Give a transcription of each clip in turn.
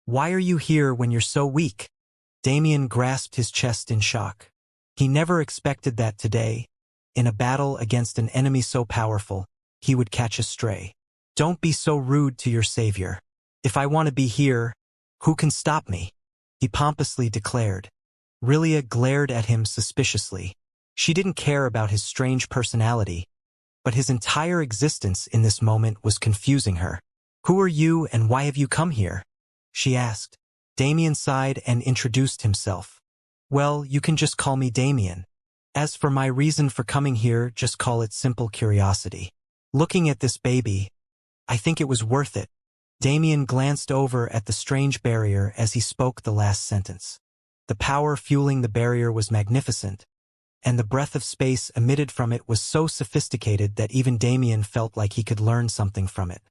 Why are you here when you're so weak? Damien grasped his chest in shock. He never expected that today, in a battle against an enemy so powerful, he would catch a stray. Don't be so rude to your savior. If I want to be here, who can stop me? He pompously declared. Rilia glared at him suspiciously. She didn't care about his strange personality, but his entire existence in this moment was confusing her. Who are you and why have you come here? She asked. Damien sighed and introduced himself. Well, you can just call me Damien. As for my reason for coming here, just call it simple curiosity. Looking at this baby, I think it was worth it. Damien glanced over at the strange barrier as he spoke the last sentence. The power fueling the barrier was magnificent, and the breath of space emitted from it was so sophisticated that even Damien felt like he could learn something from it.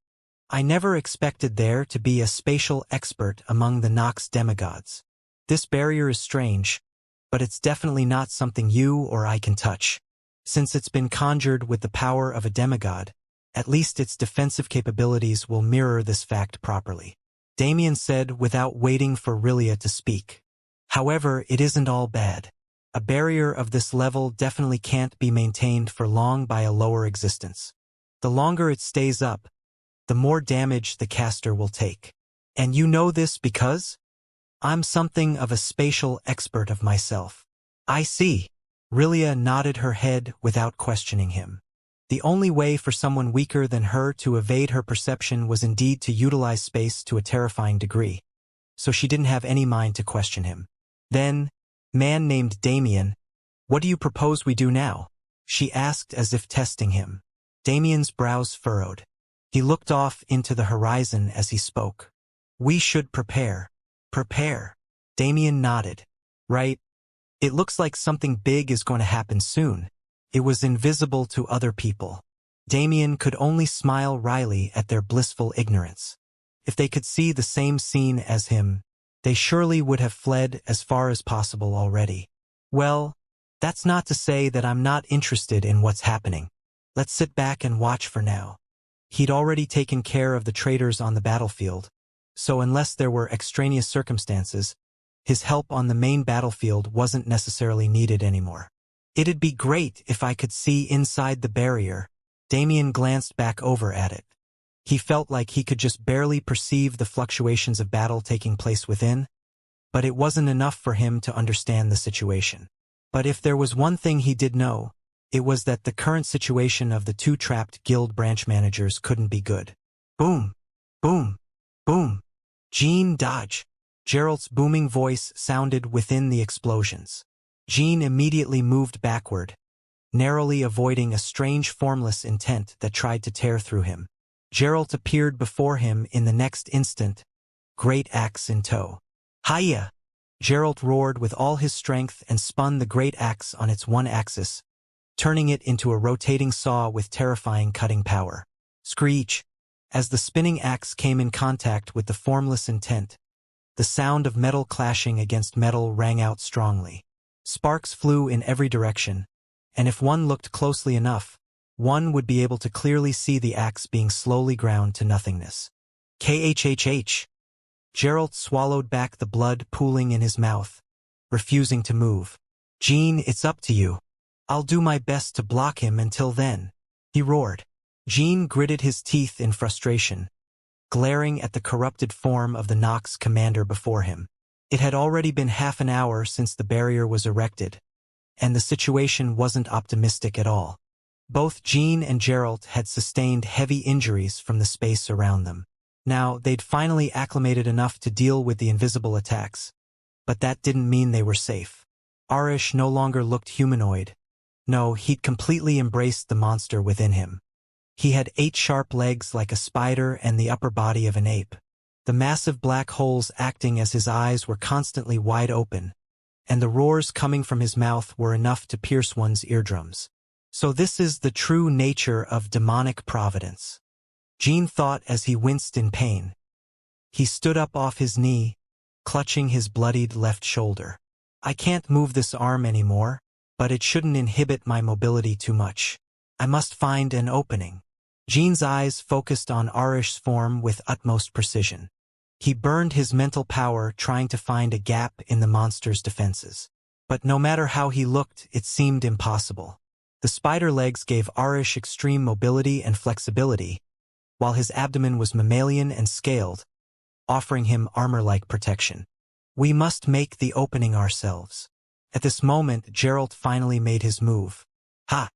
I never expected there to be a spatial expert among the Nox demigods. This barrier is strange, but it's definitely not something you or I can touch. Since it's been conjured with the power of a demigod, at least its defensive capabilities will mirror this fact properly. Damien said without waiting for Rilia to speak. However, it isn't all bad. A barrier of this level definitely can't be maintained for long by a lower existence. The longer it stays up, the more damage the caster will take. And you know this because? I'm something of a spatial expert of myself. I see. Rilia nodded her head without questioning him. The only way for someone weaker than her to evade her perception was indeed to utilize space to a terrifying degree, so she didn't have any mind to question him. Then, man named Damien, what do you propose we do now? She asked as if testing him. Damien's brows furrowed. He looked off into the horizon as he spoke. We should prepare. Prepare. Damien nodded. Right. It looks like something big is going to happen soon. It was invisible to other people. Damien could only smile wryly at their blissful ignorance. If they could see the same scene as him, they surely would have fled as far as possible already. Well, that's not to say that I'm not interested in what's happening. Let's sit back and watch for now. He'd already taken care of the traitors on the battlefield, so unless there were extraneous circumstances, his help on the main battlefield wasn't necessarily needed anymore. It'd be great if I could see inside the barrier. Damien glanced back over at it. He felt like he could just barely perceive the fluctuations of battle taking place within, but it wasn't enough for him to understand the situation. But if there was one thing he did know, it was that the current situation of the two trapped guild branch managers couldn't be good. Boom! Boom! Boom! Jean, dodge! Geralt's booming voice sounded within the explosions. Jean immediately moved backward, narrowly avoiding a strange formless intent that tried to tear through him. Geralt appeared before him in the next instant, great axe in tow. Hiya! Geralt roared with all his strength and spun the great axe on its one axis, turning it into a rotating saw with terrifying cutting power. Screech! As the spinning axe came in contact with the formless intent, the sound of metal clashing against metal rang out strongly. Sparks flew in every direction, and if one looked closely enough, one would be able to clearly see the axe being slowly ground to nothingness. KHHH! Geralt swallowed back the blood pooling in his mouth, refusing to move. Jean, it's up to you. I'll do my best to block him until then, he roared. Jean gritted his teeth in frustration, glaring at the corrupted form of the Nox commander before him. It had already been half an hour since the barrier was erected, and the situation wasn't optimistic at all. Both Jean and Geralt had sustained heavy injuries from the space around them. Now, they'd finally acclimated enough to deal with the invisible attacks, but that didn't mean they were safe. Arish no longer looked humanoid. No, he'd completely embraced the monster within him. He had 8 sharp legs like a spider and the upper body of an ape. The massive black holes acting as his eyes were constantly wide open, and the roars coming from his mouth were enough to pierce one's eardrums. So this is the true nature of demonic providence, Jean thought as he winced in pain. He stood up off his knee, clutching his bloodied left shoulder. I can't move this arm anymore, but it shouldn't inhibit my mobility too much. I must find an opening. Jean's eyes focused on Arish's form with utmost precision. He burned his mental power trying to find a gap in the monster's defenses. But no matter how he looked, it seemed impossible. The spider legs gave Arish extreme mobility and flexibility, while his abdomen was mammalian and scaled, offering him armor-like protection. We must make the opening ourselves. At this moment, Geralt finally made his move. Ha!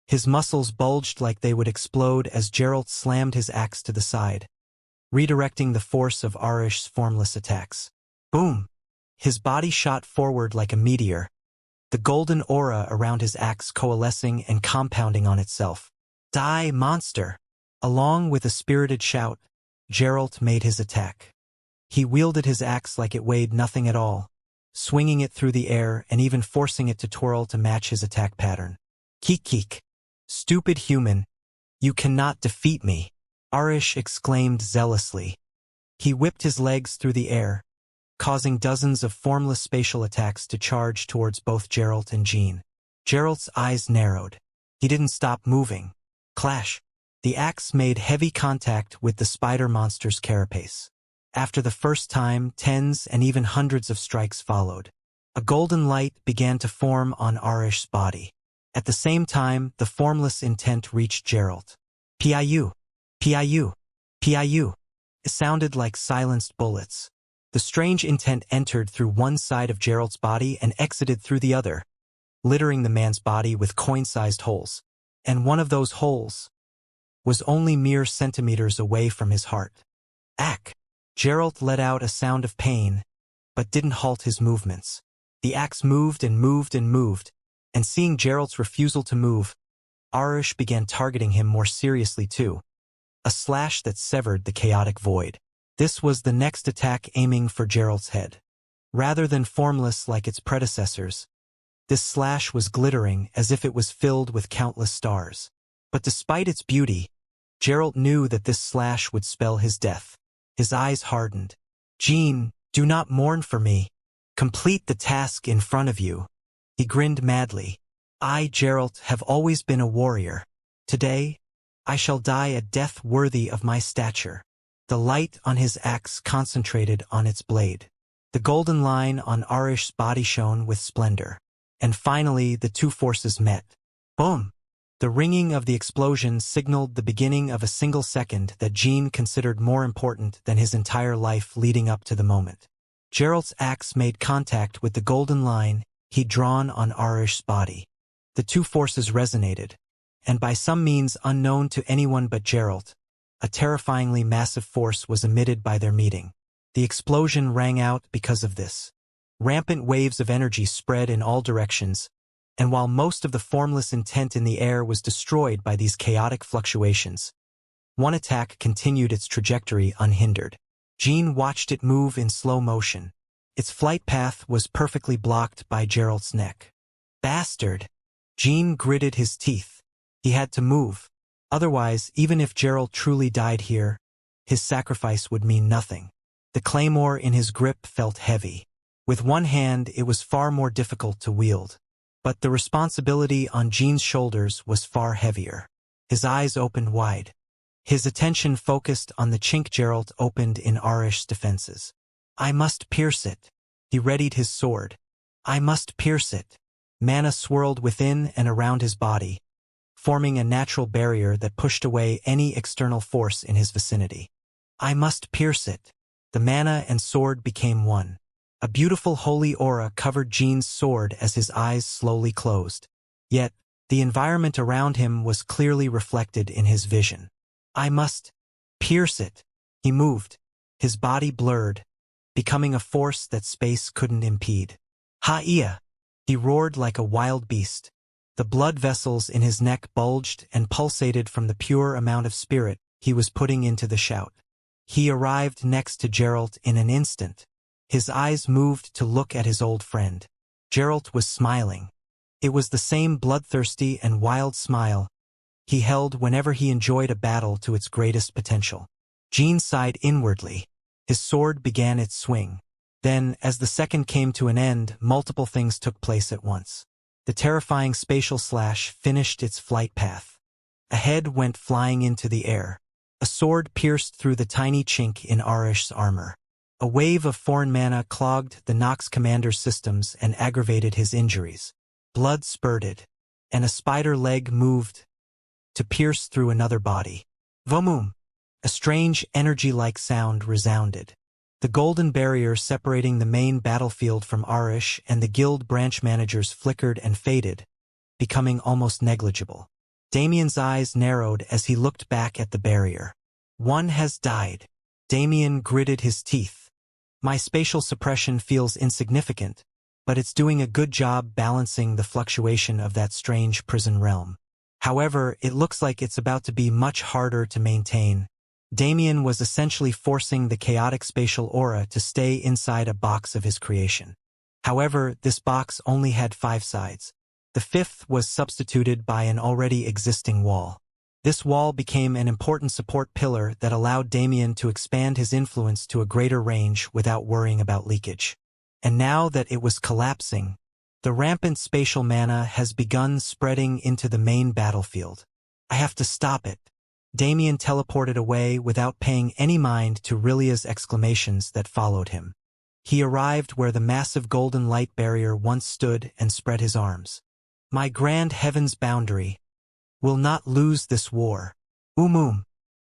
His muscles bulged like they would explode as Geralt slammed his axe to the side, redirecting the force of Arish's formless attacks. Boom! His body shot forward like a meteor, the golden aura around his axe coalescing and compounding on itself. Die, monster! Along with a spirited shout, Geralt made his attack. He wielded his axe like it weighed nothing at all, swinging it through the air and even forcing it to twirl to match his attack pattern. Keek. Stupid human, you cannot defeat me, Arish exclaimed zealously. He whipped his legs through the air, causing dozens of formless spatial attacks to charge towards both Geralt and Jean. Geralt's eyes narrowed. He didn't stop moving. Clash! The axe made heavy contact with the spider monster's carapace. After the first time, tens and even hundreds of strikes followed. A golden light began to form on Arish's body. At the same time, the formless intent reached Geralt. Piu! Piu! Piu! It sounded like silenced bullets. The strange intent entered through one side of Geralt's body and exited through the other, littering the man's body with coin-sized holes. And one of those holes was only mere centimeters away from his heart. Ack! Geralt let out a sound of pain, but didn't halt his movements. The axe moved and moved and moved, and seeing Geralt's refusal to move, Arish began targeting him more seriously too. A slash that severed the chaotic void. This was the next attack aiming for Geralt's head. Rather than formless like its predecessors, this slash was glittering as if it was filled with countless stars. But despite its beauty, Geralt knew that this slash would spell his death. His eyes hardened. Jean, do not mourn for me. Complete the task in front of you. He grinned madly. I, Geralt, have always been a warrior. Today, I shall die a death worthy of my stature. The light on his axe concentrated on its blade. The golden line on Arish's body shone with splendor. And finally, the two forces met. Boom! The ringing of the explosion signaled the beginning of a single second that Jean considered more important than his entire life leading up to the moment. Geralt's axe made contact with the golden line he'd drawn on Arish's body. The two forces resonated, and by some means unknown to anyone but Geralt, a terrifyingly massive force was emitted by their meeting. The explosion rang out because of this. Rampant waves of energy spread in all directions, and while most of the formless intent in the air was destroyed by these chaotic fluctuations, one attack continued its trajectory unhindered. Jean watched it move in slow motion. Its flight path was perfectly blocked by Geralt's neck. Bastard! Jean gritted his teeth. He had to move. Otherwise, even if Geralt truly died here, his sacrifice would mean nothing. The claymore in his grip felt heavy. With one hand, it was far more difficult to wield. But the responsibility on Jean's shoulders was far heavier. His eyes opened wide. His attention focused on the chink Geralt opened in Arish's defenses. I must pierce it. He readied his sword. I must pierce it. Mana swirled within and around his body, forming a natural barrier that pushed away any external force in his vicinity. I must pierce it. The mana and sword became one. A beautiful holy aura covered Jean's sword as his eyes slowly closed. Yet, the environment around him was clearly reflected in his vision. I must pierce it. He moved, his body blurred, becoming a force that space couldn't impede. Ha-ia! He roared like a wild beast. The blood vessels in his neck bulged and pulsated from the pure amount of spirit he was putting into the shout. He arrived next to Geralt in an instant. His eyes moved to look at his old friend. Geralt was smiling. It was the same bloodthirsty and wild smile he held whenever he enjoyed a battle to its greatest potential. Jean sighed inwardly. His sword began its swing. Then, as the second came to an end, multiple things took place at once. The terrifying spatial slash finished its flight path. A head went flying into the air. A sword pierced through the tiny chink in Arish's armor. A wave of foreign mana clogged the Nox commander's systems and aggravated his injuries. Blood spurted, and a spider leg moved to pierce through another body. Vomum! A strange, energy-like sound resounded. The golden barrier separating the main battlefield from Arish and the guild branch managers flickered and faded, becoming almost negligible. Damien's eyes narrowed as he looked back at the barrier. One has died. Damien gritted his teeth. My spatial suppression feels insignificant, but it's doing a good job balancing the fluctuation of that strange prison realm. However, it looks like it's about to be much harder to maintain. Damien was essentially forcing the chaotic spatial aura to stay inside a box of his creation. However, this box only had 5 sides. The 5th was substituted by an already existing wall. This wall became an important support pillar that allowed Damien to expand his influence to a greater range without worrying about leakage. And now that it was collapsing, the rampant spatial mana has begun spreading into the main battlefield. I have to stop it. Damien teleported away without paying any mind to Rillia's exclamations that followed him. He arrived where the massive golden light barrier once stood and spread his arms. My grand heaven's boundary will not lose this war.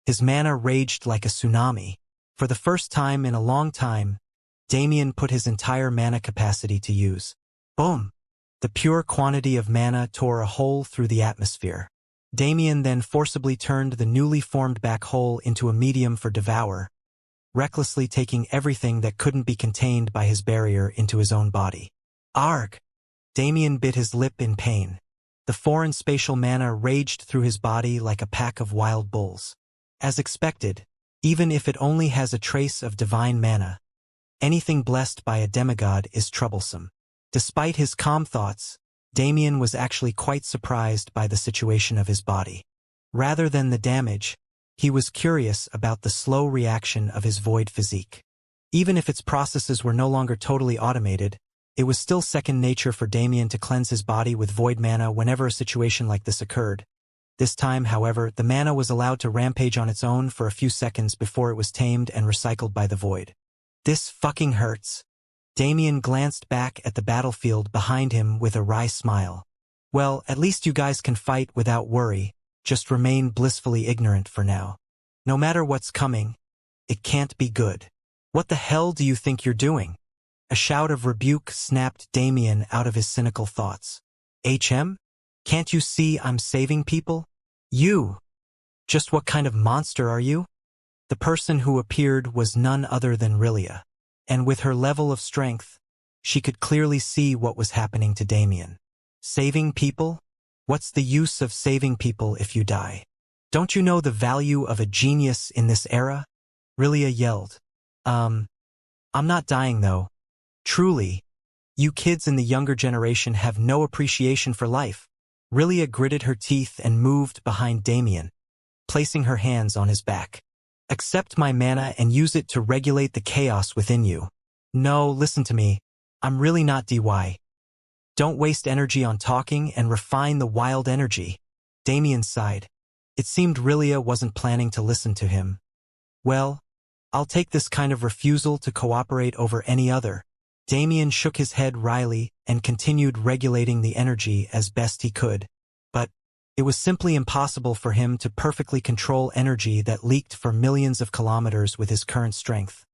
His mana raged like a tsunami. For the first time in a long time, Damien put his entire mana capacity to use. Boom! The pure quantity of mana tore a hole through the atmosphere. Damien then forcibly turned the newly formed back hole into a medium for Devour, recklessly taking everything that couldn't be contained by his barrier into his own body. Arg! Damien bit his lip in pain. The foreign spatial mana raged through his body like a pack of wild bulls. As expected, even if it only has a trace of divine mana, anything blessed by a demigod is troublesome. Despite his calm thoughts, Damien was actually quite surprised by the situation of his body. Rather than the damage, he was curious about the slow reaction of his void physique. Even if its processes were no longer totally automated, it was still second nature for Damien to cleanse his body with void mana whenever a situation like this occurred. This time, however, the mana was allowed to rampage on its own for a few seconds before it was tamed and recycled by the void. This fucking hurts. Damien glanced back at the battlefield behind him with a wry smile. Well, at least you guys can fight without worry, just remain blissfully ignorant for now. No matter what's coming, it can't be good. What the hell do you think you're doing? A shout of rebuke snapped Damien out of his cynical thoughts. HM? Can't you see I'm saving people? You! Just what kind of monster are you? The person who appeared was none other than Rillia. And with her level of strength, she could clearly see what was happening to Damien. Saving people? What's the use of saving people if you die? Don't you know the value of a genius in this era? Rillia yelled. I'm not dying though. Truly, you kids in the younger generation have no appreciation for life. Rillia gritted her teeth and moved behind Damien, placing her hands on his back. Accept my mana and use it to regulate the chaos within you. No, listen to me. I'm really not DY. Don't waste energy on talking and refine the wild energy. Damien sighed. It seemed Rillia wasn't planning to listen to him. Well, I'll take this kind of refusal to cooperate over any other. Damien shook his head wryly and continued regulating the energy as best he could. But it was simply impossible for him to perfectly control energy that leaked for millions of kilometers with his current strength.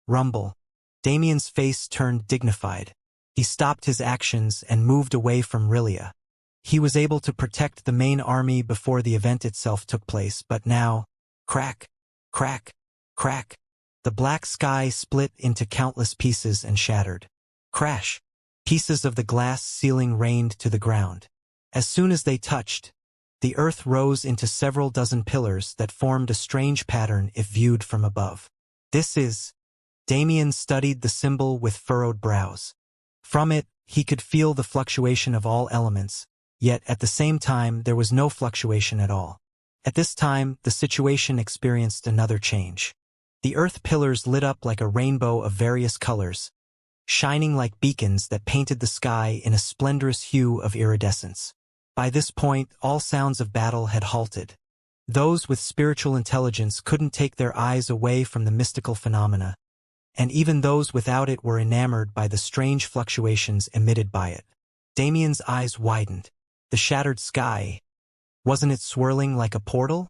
Rumble. Damien's face turned dignified. He stopped his actions and moved away from Rillia. He was able to protect the main army before the event itself took place, but now, crack, crack, crack. The black sky split into countless pieces and shattered. Crash! Pieces of the glass ceiling rained to the ground. As soon as they touched, the earth rose into several dozen pillars that formed a strange pattern if viewed from above. This is... Damien studied the symbol with furrowed brows. From it, he could feel the fluctuation of all elements, yet at the same time there was no fluctuation at all. At this time, the situation experienced another change. The earth pillars lit up like a rainbow of various colors, shining like beacons that painted the sky in a splendorous hue of iridescence. By this point, all sounds of battle had halted. Those with spiritual intelligence couldn't take their eyes away from the mystical phenomena, and even those without it were enamored by the strange fluctuations emitted by it. Damien's eyes widened. The shattered sky, wasn't it swirling like a portal?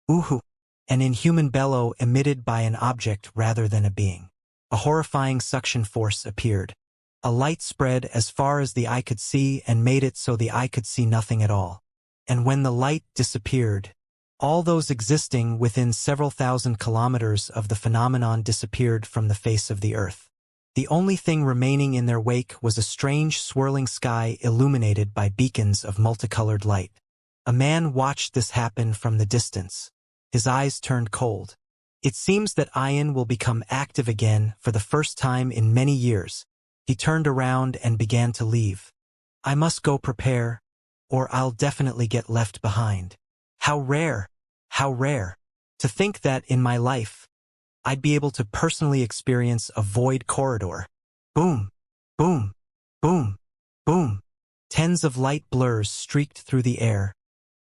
Ooh! An inhuman bellow emitted by an object rather than a being. A horrifying suction force appeared. A light spread as far as the eye could see and made it so the eye could see nothing at all. And when the light disappeared, all those existing within several thousand kilometers of the phenomenon disappeared from the face of the earth. The only thing remaining in their wake was a strange swirling sky illuminated by beacons of multicolored light. A man watched this happen from the distance. His eyes turned cold. It seems that Ian will become active again for the first time in many years. He turned around and began to leave. I must go prepare, or I'll definitely get left behind. How rare! How rare! To think that in my life, I'd be able to personally experience a void corridor. Boom! Boom! Boom! Boom! Tens of light blurs streaked through the air,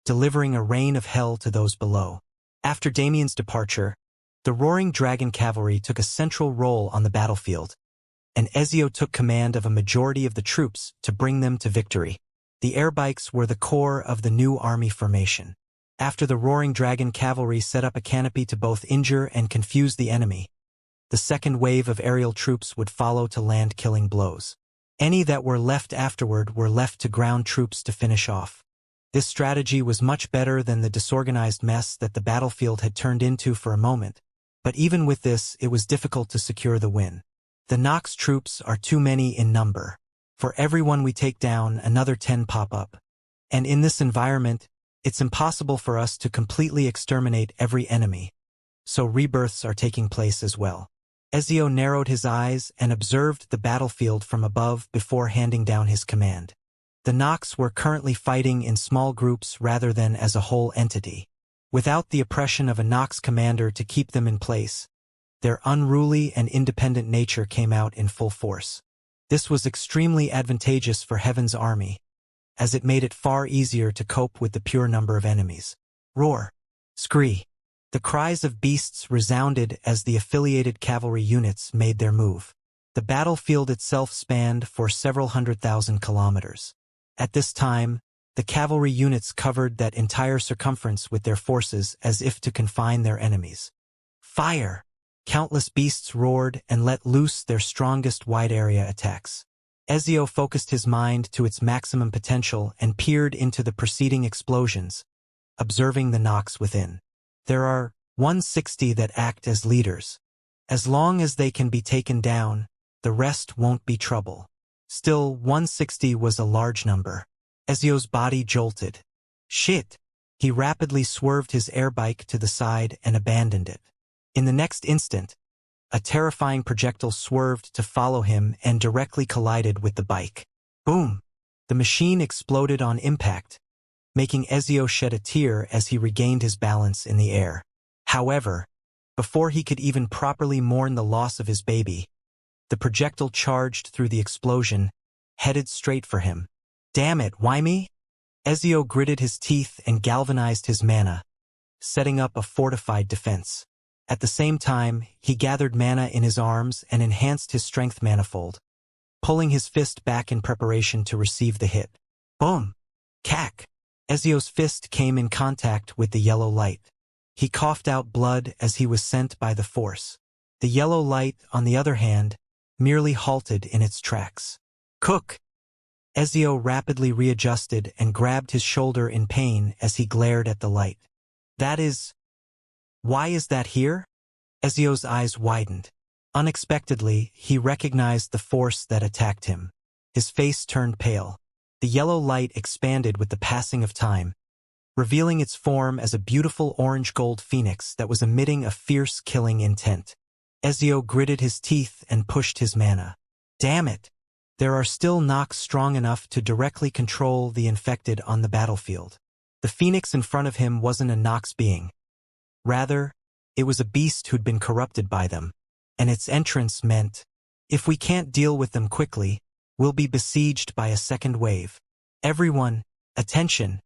delivering a rain of hell to those below. After Damien's departure, the Roaring Dragon Cavalry took a central role on the battlefield, and Ezio took command of a majority of the troops to bring them to victory. The airbikes were the core of the new army formation. After the Roaring Dragon Cavalry set up a canopy to both injure and confuse the enemy, the second wave of aerial troops would follow to land killing blows. Any that were left afterward were left to ground troops to finish off. This strategy was much better than the disorganized mess that the battlefield had turned into for a moment, but even with this it was difficult to secure the win. The Nox troops are too many in number. For every one we take down, another 10 pop up. And in this environment, it's impossible for us to completely exterminate every enemy. So rebirths are taking place as well. Ezio narrowed his eyes and observed the battlefield from above before handing down his command. The Nox were currently fighting in small groups rather than as a whole entity. Without the oppression of a Nox commander to keep them in place, their unruly and independent nature came out in full force. This was extremely advantageous for Heaven's army, as it made it far easier to cope with the pure number of enemies. Roar! Scree! The cries of beasts resounded as the affiliated cavalry units made their move. The battlefield itself spanned for several 100,000 kilometers. At this time, the cavalry units covered that entire circumference with their forces as if to confine their enemies. Fire! Countless beasts roared and let loose their strongest wide-area attacks. Ezio focused his mind to its maximum potential and peered into the preceding explosions, observing the Nox within. There are 160 that act as leaders. As long as they can be taken down, the rest won't be trouble. Still, 160 was a large number. Ezio's body jolted. Shit! He rapidly swerved his airbike to the side and abandoned it. In the next instant, a terrifying projectile swerved to follow him and directly collided with the bike. Boom! The machine exploded on impact, making Ezio shed a tear as he regained his balance in the air. However, before he could even properly mourn the loss of his baby, the projectile charged through the explosion, headed straight for him. Damn it, why me? Ezio gritted his teeth and galvanized his mana, setting up a fortified defense. At the same time, he gathered mana in his arms and enhanced his strength manifold, pulling his fist back in preparation to receive the hit. Boom! Cack! Ezio's fist came in contact with the yellow light. He coughed out blood as he was sent by the force. The yellow light, on the other hand, merely halted in its tracks. Cook! Ezio rapidly readjusted and grabbed his shoulder in pain as he glared at the light. Why is that here? Ezio's eyes widened. Unexpectedly, he recognized the force that attacked him. His face turned pale. The yellow light expanded with the passing of time, revealing its form as a beautiful orange-gold phoenix that was emitting a fierce killing intent. Ezio gritted his teeth and pushed his mana. Damn it! There are still Nox strong enough to directly control the infected on the battlefield. The phoenix in front of him wasn't a Nox being. Rather, it was a beast who'd been corrupted by them, and its entrance meant, if we can't deal with them quickly, we'll be besieged by a second wave. Everyone, attention!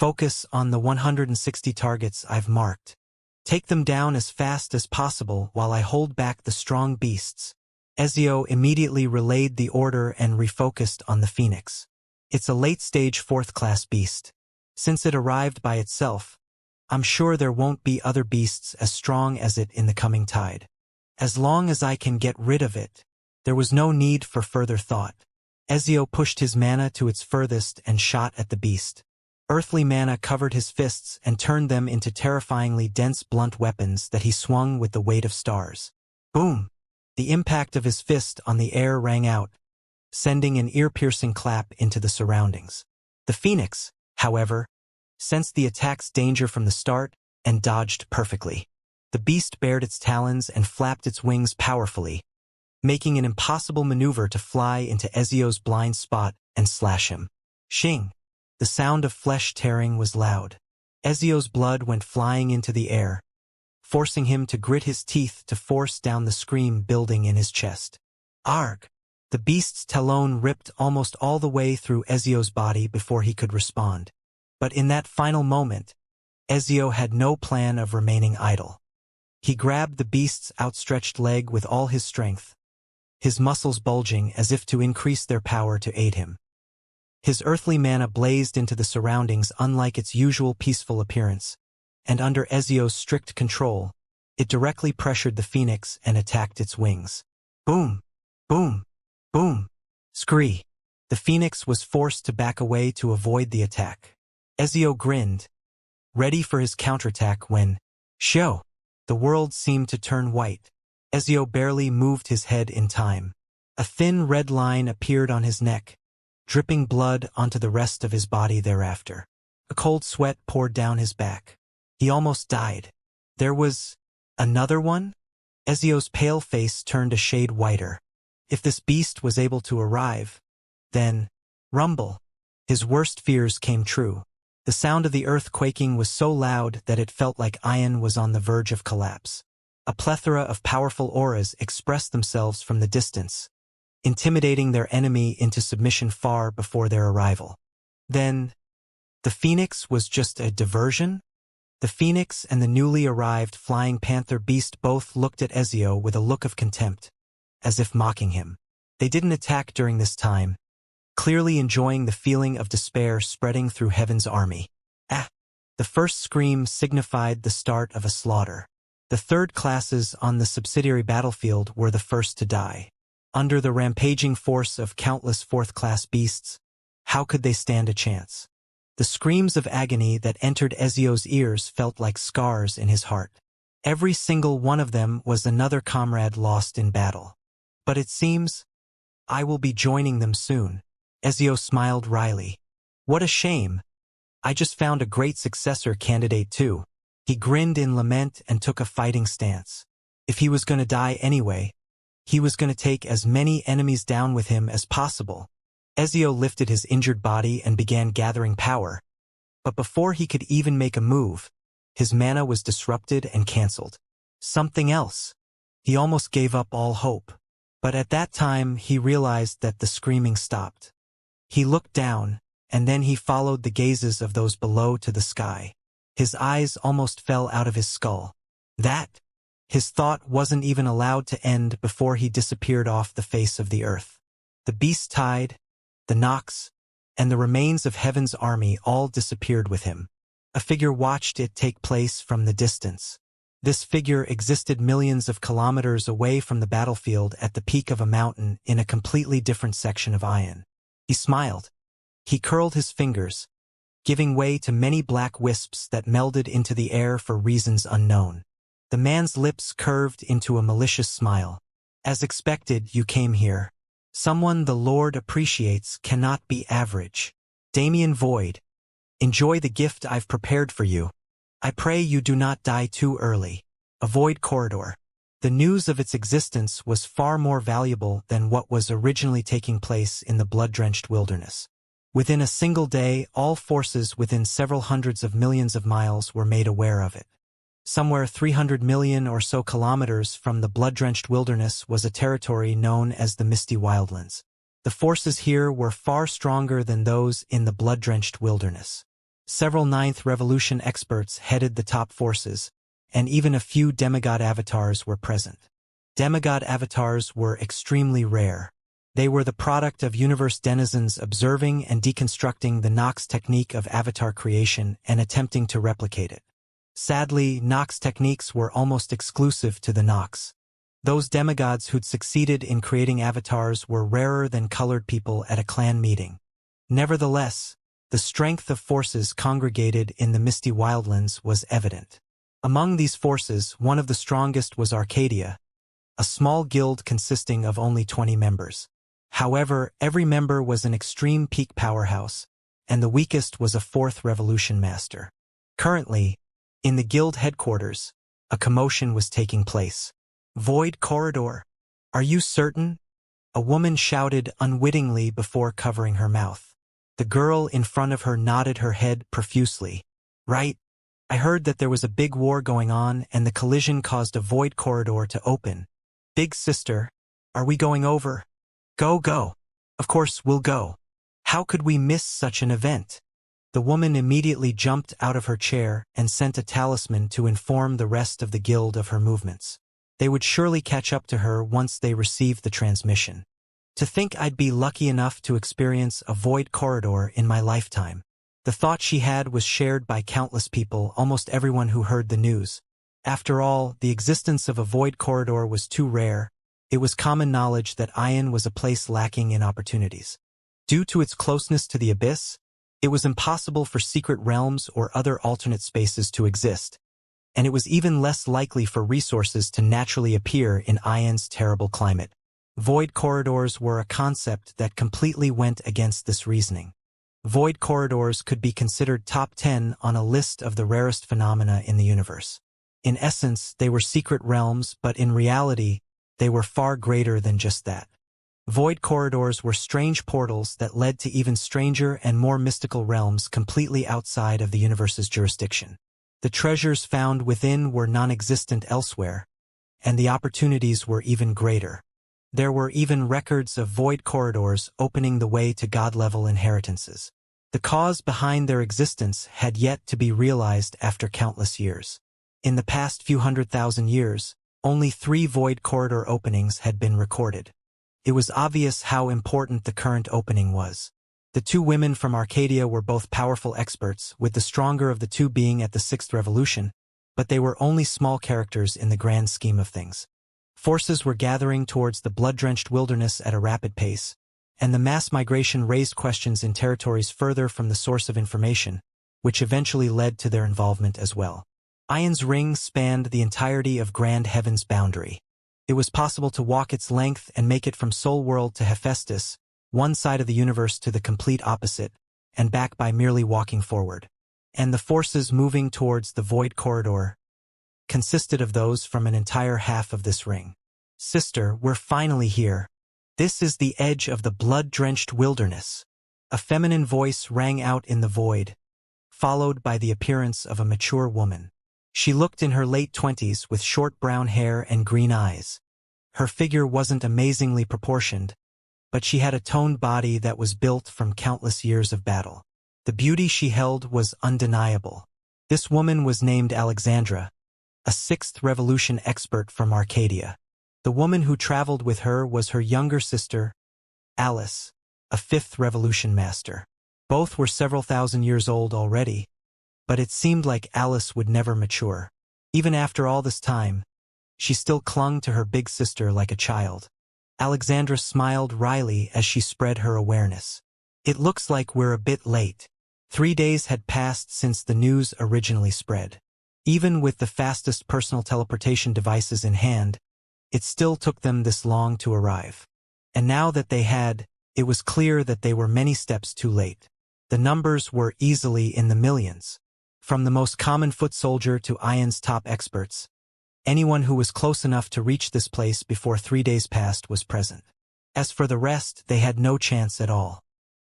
Focus on the 160 targets I've marked. Take them down as fast as possible while I hold back the strong beasts. Ezio immediately relayed the order and refocused on the phoenix. It's a late-stage 4th-class beast. Since it arrived by itself, I'm sure there won't be other beasts as strong as it in the coming tide. As long as I can get rid of it, there was no need for further thought. Ezio pushed his mana to its furthest and shot at the beast. Earthly mana covered his fists and turned them into terrifyingly dense blunt weapons that he swung with the weight of stars. Boom! The impact of his fist on the air rang out, sending an ear-piercing clap into the surroundings. The phoenix, however, sensed the attack's danger from the start and dodged perfectly. The beast bared its talons and flapped its wings powerfully, making an impossible maneuver to fly into Ezio's blind spot and slash him. Shing! The sound of flesh tearing was loud. Ezio's blood went flying into the air, forcing him to grit his teeth to force down the scream building in his chest. Arg! The beast's talon ripped almost all the way through Ezio's body before he could respond. But in that final moment, Ezio had no plan of remaining idle. He grabbed the beast's outstretched leg with all his strength, his muscles bulging as if to increase their power to aid him. His earthly mana blazed into the surroundings unlike its usual peaceful appearance, and under Ezio's strict control, it directly pressured the phoenix and attacked its wings. Boom! Boom! Boom! Scree! The phoenix was forced to back away to avoid the attack. Ezio grinned, ready for his counterattack when, show! The world seemed to turn white. Ezio barely moved his head in time. A thin red line appeared on his neck, dripping blood onto the rest of his body thereafter. A cold sweat poured down his back. He almost died. There was another one? Ezio's pale face turned a shade whiter. If this beast was able to arrive, then, rumble. His worst fears came true. The sound of the earth quaking was so loud that it felt like Ion was on the verge of collapse. A plethora of powerful auras expressed themselves from the distance, intimidating their enemy into submission far before their arrival. Then, the phoenix was just a diversion? The phoenix and the newly arrived flying panther beast both looked at Ezio with a look of contempt, as if mocking him. They didn't attack during this time, clearly enjoying the feeling of despair spreading through heaven's army. Ah! The first scream signified the start of a slaughter. The third classes on the subsidiary battlefield were the first to die. Under the rampaging force of countless 4th-class beasts, how could they stand a chance? The screams of agony that entered Ezio's ears felt like scars in his heart. Every single one of them was another comrade lost in battle. But it seems I will be joining them soon. Ezio smiled wryly. What a shame. I just found a great successor candidate too. He grinned in lament and took a fighting stance. If he was going to die anyway, he was going to take as many enemies down with him as possible. Ezio lifted his injured body and began gathering power. But before he could even make a move, his mana was disrupted and cancelled. Something else. He almost gave up all hope. But at that time he realized that the screaming stopped. He looked down, and then he followed the gazes of those below to the sky. His eyes almost fell out of his skull. His thought wasn't even allowed to end before he disappeared off the face of the earth. The beast tide, the Nox, and the remains of heaven's army all disappeared with him. A figure watched it take place from the distance. This figure existed millions of kilometers away from the battlefield at the peak of a mountain in a completely different section of Ion. He smiled. He curled his fingers, giving way to many black wisps that melded into the air for reasons unknown. The man's lips curved into a malicious smile. As expected, you came here. Someone the Lord appreciates cannot be average. Damien Void, enjoy the gift I've prepared for you. I pray you do not die too early. A void corridor. The news of its existence was far more valuable than what was originally taking place in the blood-drenched wilderness. Within a single day, all forces within several hundreds of millions of miles were made aware of it. Somewhere 300 million or so kilometers from the blood-drenched wilderness was a territory known as the Misty Wildlands. The forces here were far stronger than those in the blood-drenched wilderness. Several Ninth Revolution experts headed the top forces, and even a few demigod avatars were present. Demigod avatars were extremely rare. They were the product of universe denizens observing and deconstructing the Nox technique of avatar creation and attempting to replicate it. Sadly, Nox techniques were almost exclusive to the Nox. Those demigods who'd succeeded in creating avatars were rarer than colored people at a clan meeting. Nevertheless, the strength of forces congregated in the misty wildlands was evident. Among these forces, one of the strongest was Arcadia, a small guild consisting of only 20 members. However, every member was an extreme peak powerhouse, and the weakest was a fourth revolution master. Currently, in the guild headquarters, a commotion was taking place. "Void corridor. Are you certain?" A woman shouted unwittingly before covering her mouth. The girl in front of her nodded her head profusely. "Right. I heard that there was a big war going on and the collision caused a void corridor to open. Big sister, are we going over?" Go. Of course, we'll go. How could we miss such an event?" The woman immediately jumped out of her chair and sent a talisman to inform the rest of the guild of her movements. They would surely catch up to her once they received the transmission. To think I'd be lucky enough to experience a void corridor in my lifetime. The thought she had was shared by countless people, almost everyone who heard the news. After all, the existence of a void corridor was too rare. It was common knowledge that Ion was a place lacking in opportunities. Due to its closeness to the abyss, it was impossible for secret realms or other alternate spaces to exist, and it was even less likely for resources to naturally appear in Ion's terrible climate. Void corridors were a concept that completely went against this reasoning. Void corridors could be considered top 10 on a list of the rarest phenomena in the universe. In essence, they were secret realms, but in reality, they were far greater than just that. Void corridors were strange portals that led to even stranger and more mystical realms completely outside of the universe's jurisdiction. The treasures found within were non-existent elsewhere, and the opportunities were even greater. There were even records of void corridors opening the way to god-level inheritances. The cause behind their existence had yet to be realized after countless years. In the past few 100,000 years, only 3 void corridor openings had been recorded. It was obvious how important the current opening was. The 2 women from Arcadia were both powerful experts, with the stronger of the 2 being at the 6th Revolution, but they were only small characters in the grand scheme of things. Forces were gathering towards the blood-drenched wilderness at a rapid pace, and the mass migration raised questions in territories further from the source of information, which eventually led to their involvement as well. Ion's ring spanned the entirety of Grand Heaven's boundary. It was possible to walk its length and make it from Soul World to Hephaestus, one side of the universe to the complete opposite, and back by merely walking forward. And the forces moving towards the void corridor consisted of those from an entire half of this ring. "Sister, we're finally here. This is the edge of the blood-drenched wilderness." A feminine voice rang out in the void, followed by the appearance of a mature woman. She looked in her late 20s with short brown hair and green eyes. Her figure wasn't amazingly proportioned, but she had a toned body that was built from countless years of battle. The beauty she held was undeniable. This woman was named Alexandra, a 6th Revolution expert from Arcadia. The woman who traveled with her was her younger sister, Alice, a 5th Revolution master. Both were several thousand years old already, but it seemed like Alice would never mature. Even after all this time, she still clung to her big sister like a child. Alexandra smiled wryly as she spread her awareness. "It looks like we're a bit late." 3 days had passed since the news originally spread. Even with the fastest personal teleportation devices in hand, it still took them this long to arrive. And now that they had, it was clear that they were many steps too late. The numbers were easily in the millions. From the most common foot soldier to Ion's top experts, anyone who was close enough to reach this place before 3 days passed was present. As for the rest, they had no chance at all.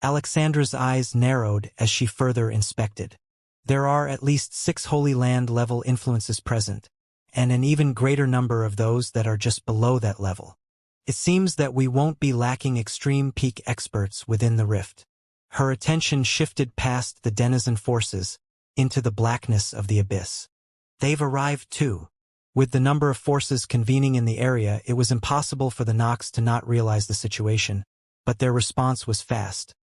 Alexandra's eyes narrowed as she further inspected. There are at least 6 Holy Land-level influences present, and an even greater number of those that are just below that level. It seems that we won't be lacking extreme peak experts within the rift. Her attention shifted past the denizen forces, into the blackness of the abyss. They've arrived too. With the number of forces convening in the area, it was impossible for the Nox to not realize the situation, but their response was fast.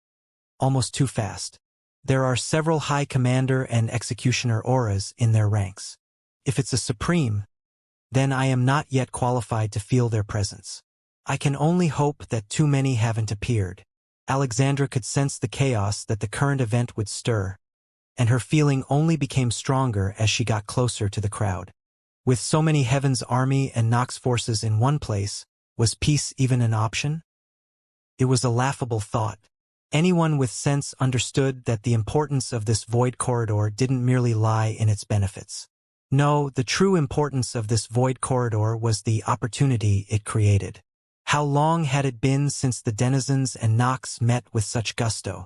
Almost too fast. There are several High Commander and Executioner auras in their ranks. If it's a Supreme, then I am not yet qualified to feel their presence. I can only hope that too many haven't appeared. Alexandra could sense the chaos that the current event would stir, and her feeling only became stronger as she got closer to the crowd. With so many Heaven's army and Nox forces in one place, was peace even an option? It was a laughable thought. Anyone with sense understood that the importance of this void corridor didn't merely lie in its benefits. No, the true importance of this void corridor was the opportunity it created. How long had it been since the denizens and Nox met with such gusto?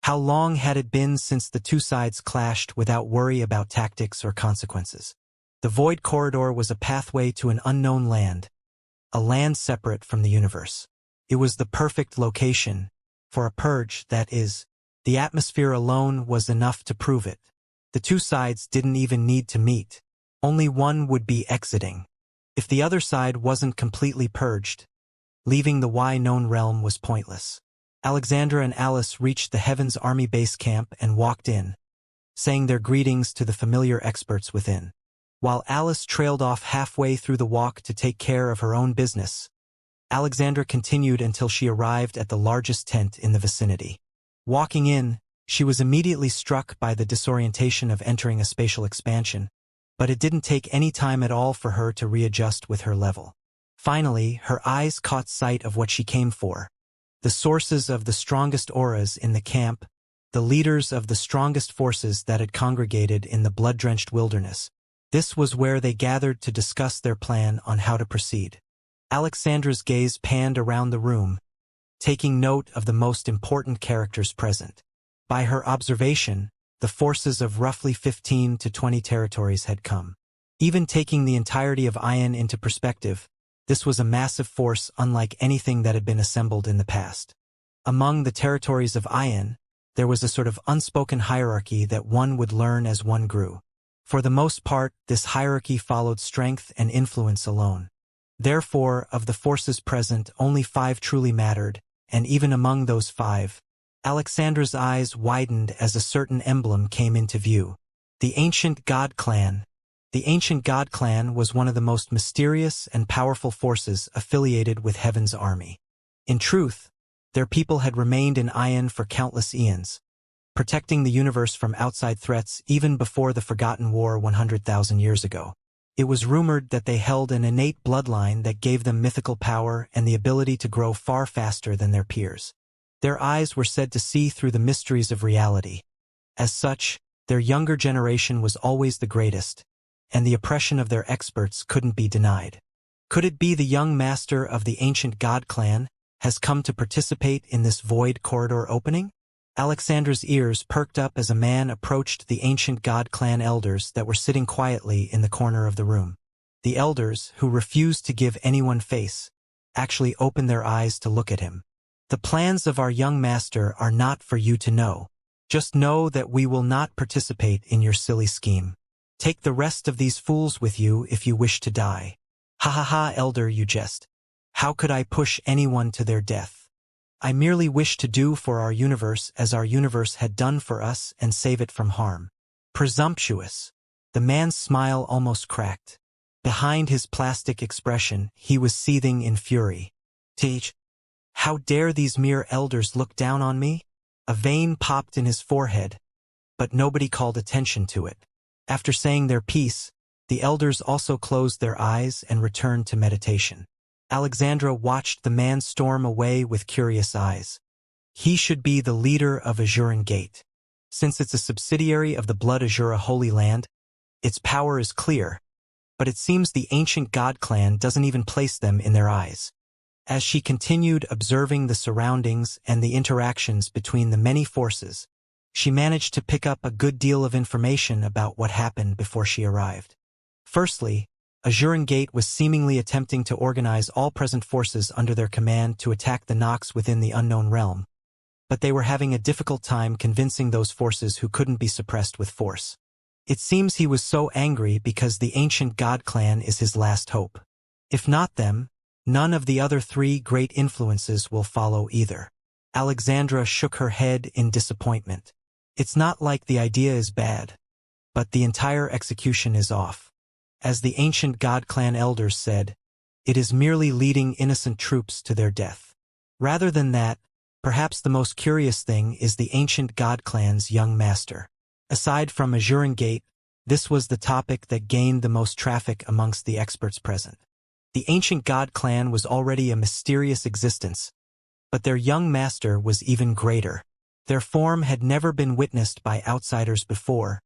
How long had it been since the two sides clashed without worry about tactics or consequences? The void corridor was a pathway to an unknown land, a land separate from the universe. It was the perfect location for a purge, that is. The atmosphere alone was enough to prove it. The two sides didn't even need to meet. Only one would be exiting. If the other side wasn't completely purged, leaving the Y-known realm was pointless. Alexandra and Alice reached the Heaven's Army base camp and walked in, saying their greetings to the familiar experts within. While Alice trailed off halfway through the walk to take care of her own business, Alexandra continued until she arrived at the largest tent in the vicinity. Walking in, she was immediately struck by the disorientation of entering a spatial expansion, but it didn't take any time at all for her to readjust with her level. Finally, her eyes caught sight of what she came for. The sources of the strongest auras in the camp, the leaders of the strongest forces that had congregated in the blood-drenched wilderness. This was where they gathered to discuss their plan on how to proceed. Alexandra's gaze panned around the room, taking note of the most important characters present. By her observation, the forces of roughly 15 to 20 territories had come. Even taking the entirety of Ion into perspective, this was a massive force unlike anything that had been assembled in the past. Among the territories of Ion, there was a sort of unspoken hierarchy that one would learn as one grew. For the most part, this hierarchy followed strength and influence alone. Therefore, of the forces present, only 5 truly mattered, and even among those 5, Alexandra's eyes widened as a certain emblem came into view. The Ancient God Clan. The Ancient God Clan was one of the most mysterious and powerful forces affiliated with Heaven's army. In truth, their people had remained in Ion for countless eons, protecting the universe from outside threats even before the Forgotten War 100,000 years ago. It was rumored that they held an innate bloodline that gave them mythical power and the ability to grow far faster than their peers. Their eyes were said to see through the mysteries of reality. As such, their younger generation was always the greatest, and the oppression of their experts couldn't be denied. Could it be the young master of the Ancient God Clan has come to participate in this void corridor opening? Alexandra's ears perked up as a man approached the Ancient God Clan elders that were sitting quietly in the corner of the room. The elders, who refused to give anyone face, actually opened their eyes to look at him. The plans of our young master are not for you to know. Just know that we will not participate in your silly scheme. Take the rest of these fools with you if you wish to die. Ha ha ha, elder, you jest. How could I push anyone to their death? I merely wish to do for our universe as our universe had done for us and save it from harm. Presumptuous. The man's smile almost cracked. Behind his plastic expression, he was seething in fury. Teach. How dare these mere elders look down on me? A vein popped in his forehead, but nobody called attention to it. After saying their piece, the elders also closed their eyes and returned to meditation. Alexandra watched the man storm away with curious eyes. He should be the leader of Azuran Gate. Since it's a subsidiary of the Blood Azura Holy Land, its power is clear, but it seems the Ancient God Clan doesn't even place them in their eyes. As she continued observing the surroundings and the interactions between the many forces, she managed to pick up a good deal of information about what happened before she arrived. Firstly, Azuran Gate was seemingly attempting to organize all present forces under their command to attack the Nox within the unknown realm. but they were having a difficult time convincing those forces who couldn't be suppressed with force. It seems he was so angry because the ancient god clan is his last hope. If not them, none of the other three great influences will follow either. Alexandra shook her head in disappointment. It's not like the idea is bad, but the entire execution is off. As the ancient god clan elders said, it is merely leading innocent troops to their death. Rather than that, perhaps the most curious thing is the ancient god clan's young master. Aside from Azuran Gate, this was the topic that gained the most traffic amongst the experts present. The ancient god clan was already a mysterious existence, but their young master was even greater. Their form had never been witnessed by outsiders before,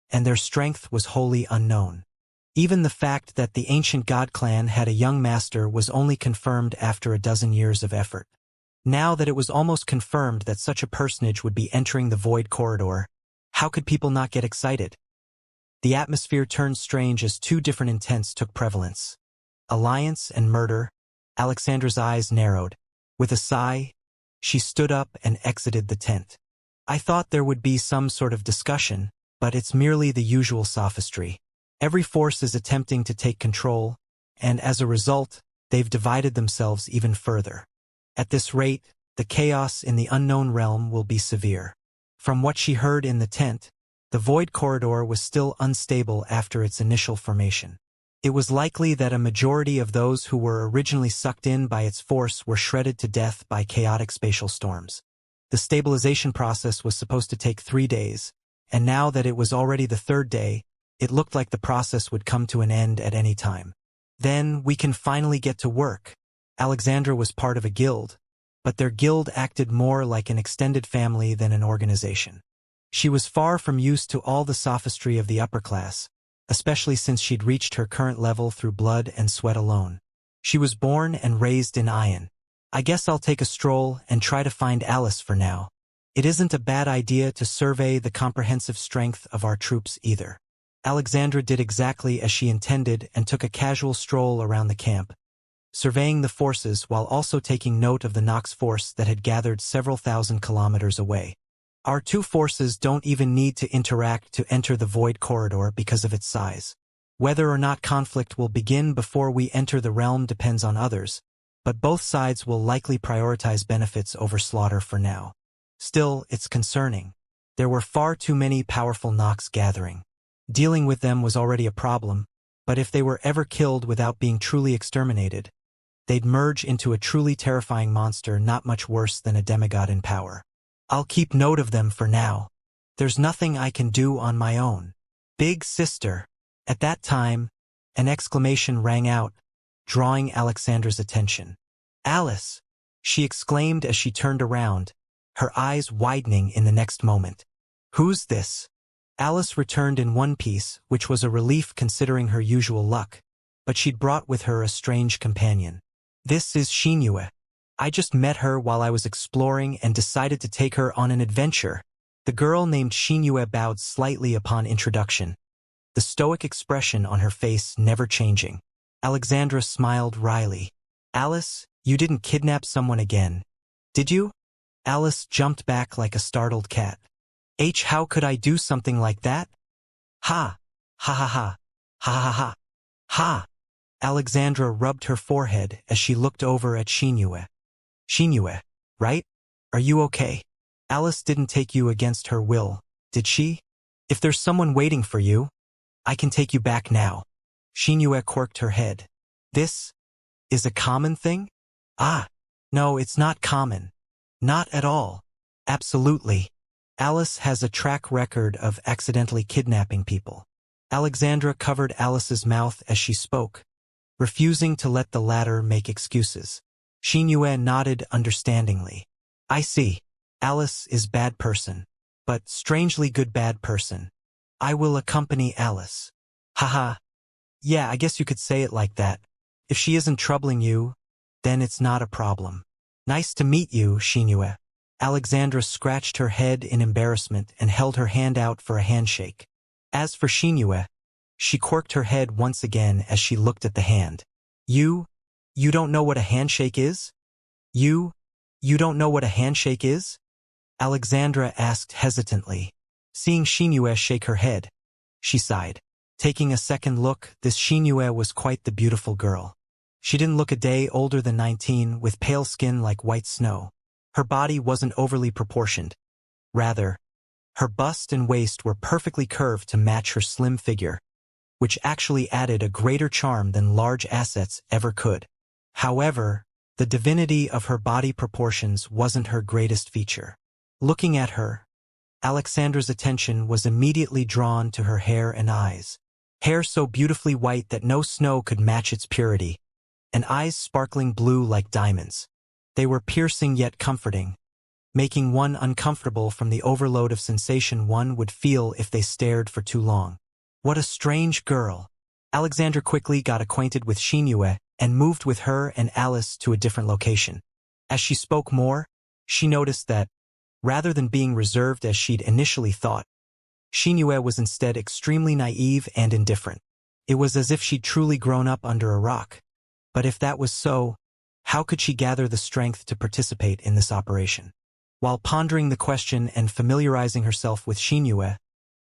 and their strength was wholly unknown. Even the fact that the ancient god clan had a young master was only confirmed after a dozen years of effort. Now that it was almost confirmed that such a personage would be entering the Void Corridor, how could people not get excited? The atmosphere turned strange as two different intents took prevalence. Alliance and murder. Alexandra's eyes narrowed. With a sigh, she stood up and exited the tent. I thought there would be some sort of discussion, but it's merely the usual sophistry. Every force is attempting to take control, and as a result, they've divided themselves even further. At this rate, the chaos in the unknown realm will be severe. From what she heard in the tent, the Void Corridor was still unstable after its initial formation. It was likely that a majority of those who were originally sucked in by its force were shredded to death by chaotic spatial storms. The stabilization process was supposed to take 3 days, and now that it was already the third day, it looked like the process would come to an end at any time. Then we can finally get to work. Alexandra was part of a guild, but their guild acted more like an extended family than an organization. She was far from used to all the sophistry of the upper class, especially since she'd reached her current level through blood and sweat alone. She was born and raised in Ion. I guess I'll take a stroll and try to find Alice for now. It isn't a bad idea to survey the comprehensive strength of our troops either. Alexandra did exactly as she intended and took a casual stroll around the camp, surveying the forces while also taking note of the Nox force that had gathered several thousand kilometers away. Our two forces don't even need to interact to enter the Void Corridor because of its size. Whether or not conflict will begin before we enter the realm depends on others, but both sides will likely prioritize benefits over slaughter for now. Still, it's concerning. There were far too many powerful Nox gathering. Dealing with them was already a problem, but if they were ever killed without being truly exterminated, they'd merge into a truly terrifying monster not much worse than a demigod in power. I'll keep note of them for now. There's nothing I can do on my own. Big sister. At that time, an exclamation rang out, drawing Alexandra's attention. Alice! She exclaimed as she turned around, her eyes widening in the next moment. Who's this? Alice returned in one piece, which was a relief considering her usual luck, but she'd brought with her a strange companion. This is Xianxia. I just met her while I was exploring and decided to take her on an adventure. The girl named Xianxia bowed slightly upon introduction, the stoic expression on her face never changing. Alexandra smiled wryly. Alice, you didn't kidnap someone again, did you? Alice jumped back like a startled cat. How could I do something like that? Ha! Ha ha ha! Ha ha ha! Ha! Alexandra rubbed her forehead as she looked over at Xianxia. Xianxia, right? Are you okay? Alice didn't take you against her will, did she? If there's someone waiting for you, I can take you back now. Xianxia quirked her head. This is a common thing? Ah, no, it's not common. Not at all. Absolutely. Alice has a track record of accidentally kidnapping people. Alexandra covered Alice's mouth as she spoke, refusing to let the latter make excuses. Xianxia nodded understandingly. I see. Alice is bad person, but strangely good bad person. I will accompany Alice. Haha. Yeah, I guess you could say it like that. If she isn't troubling you, then it's not a problem. Nice to meet you, Xianxia. Alexandra scratched her head in embarrassment and held her hand out for a handshake. As for Xianxia, she quirked her head once again as she looked at the hand. You don't know what a handshake is? You don't know what a handshake is? Alexandra asked hesitantly. Seeing Xianxia shake her head, she sighed. Taking a second look, this Xianxia was quite the beautiful girl. She didn't look a day older than 19, with pale skin like white snow. Her body wasn't overly proportioned. Rather, her bust and waist were perfectly curved to match her slim figure, which actually added a greater charm than large assets ever could. However, the divinity of her body proportions wasn't her greatest feature. Looking at her, Alexandra's attention was immediately drawn to her hair and eyes. Hair so beautifully white that no snow could match its purity, and eyes sparkling blue like diamonds. They were piercing yet comforting, making one uncomfortable from the overload of sensation one would feel if they stared for too long. What a strange girl. Alexandra quickly got acquainted with Xianxia and moved with her and Alice to a different location. As she spoke more, she noticed that, rather than being reserved as she'd initially thought, Xianxia was instead extremely naive and indifferent. It was as if she'd truly grown up under a rock. But if that was so, how could she gather the strength to participate in this operation? While pondering the question and familiarizing herself with Xianxia,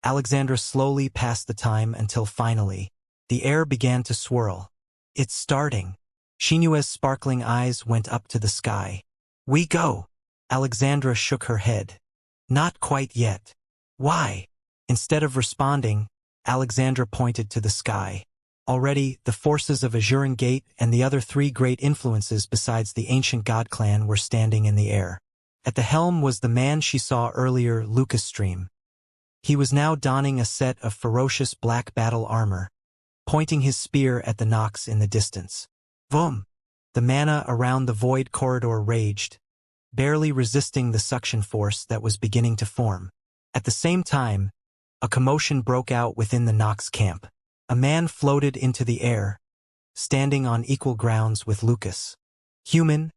Alexandra slowly passed the time until finally, the air began to swirl. It's starting. Xianxia's sparkling eyes went up to the sky. We go. Alexandra shook her head. Not quite yet. Why? Instead of responding, Alexandra pointed to the sky. Already, the forces of Azuran Gate and the other three great influences besides the ancient god clan were standing in the air. At the helm was the man she saw earlier, Lucas Stream. He was now donning a set of ferocious black battle armor, pointing his spear at the Nox in the distance. Vroom! The mana around the void corridor raged, barely resisting the suction force that was beginning to form. At the same time, a commotion broke out within the Nox camp. A man floated into the air, standing on equal grounds with Lucas. Human,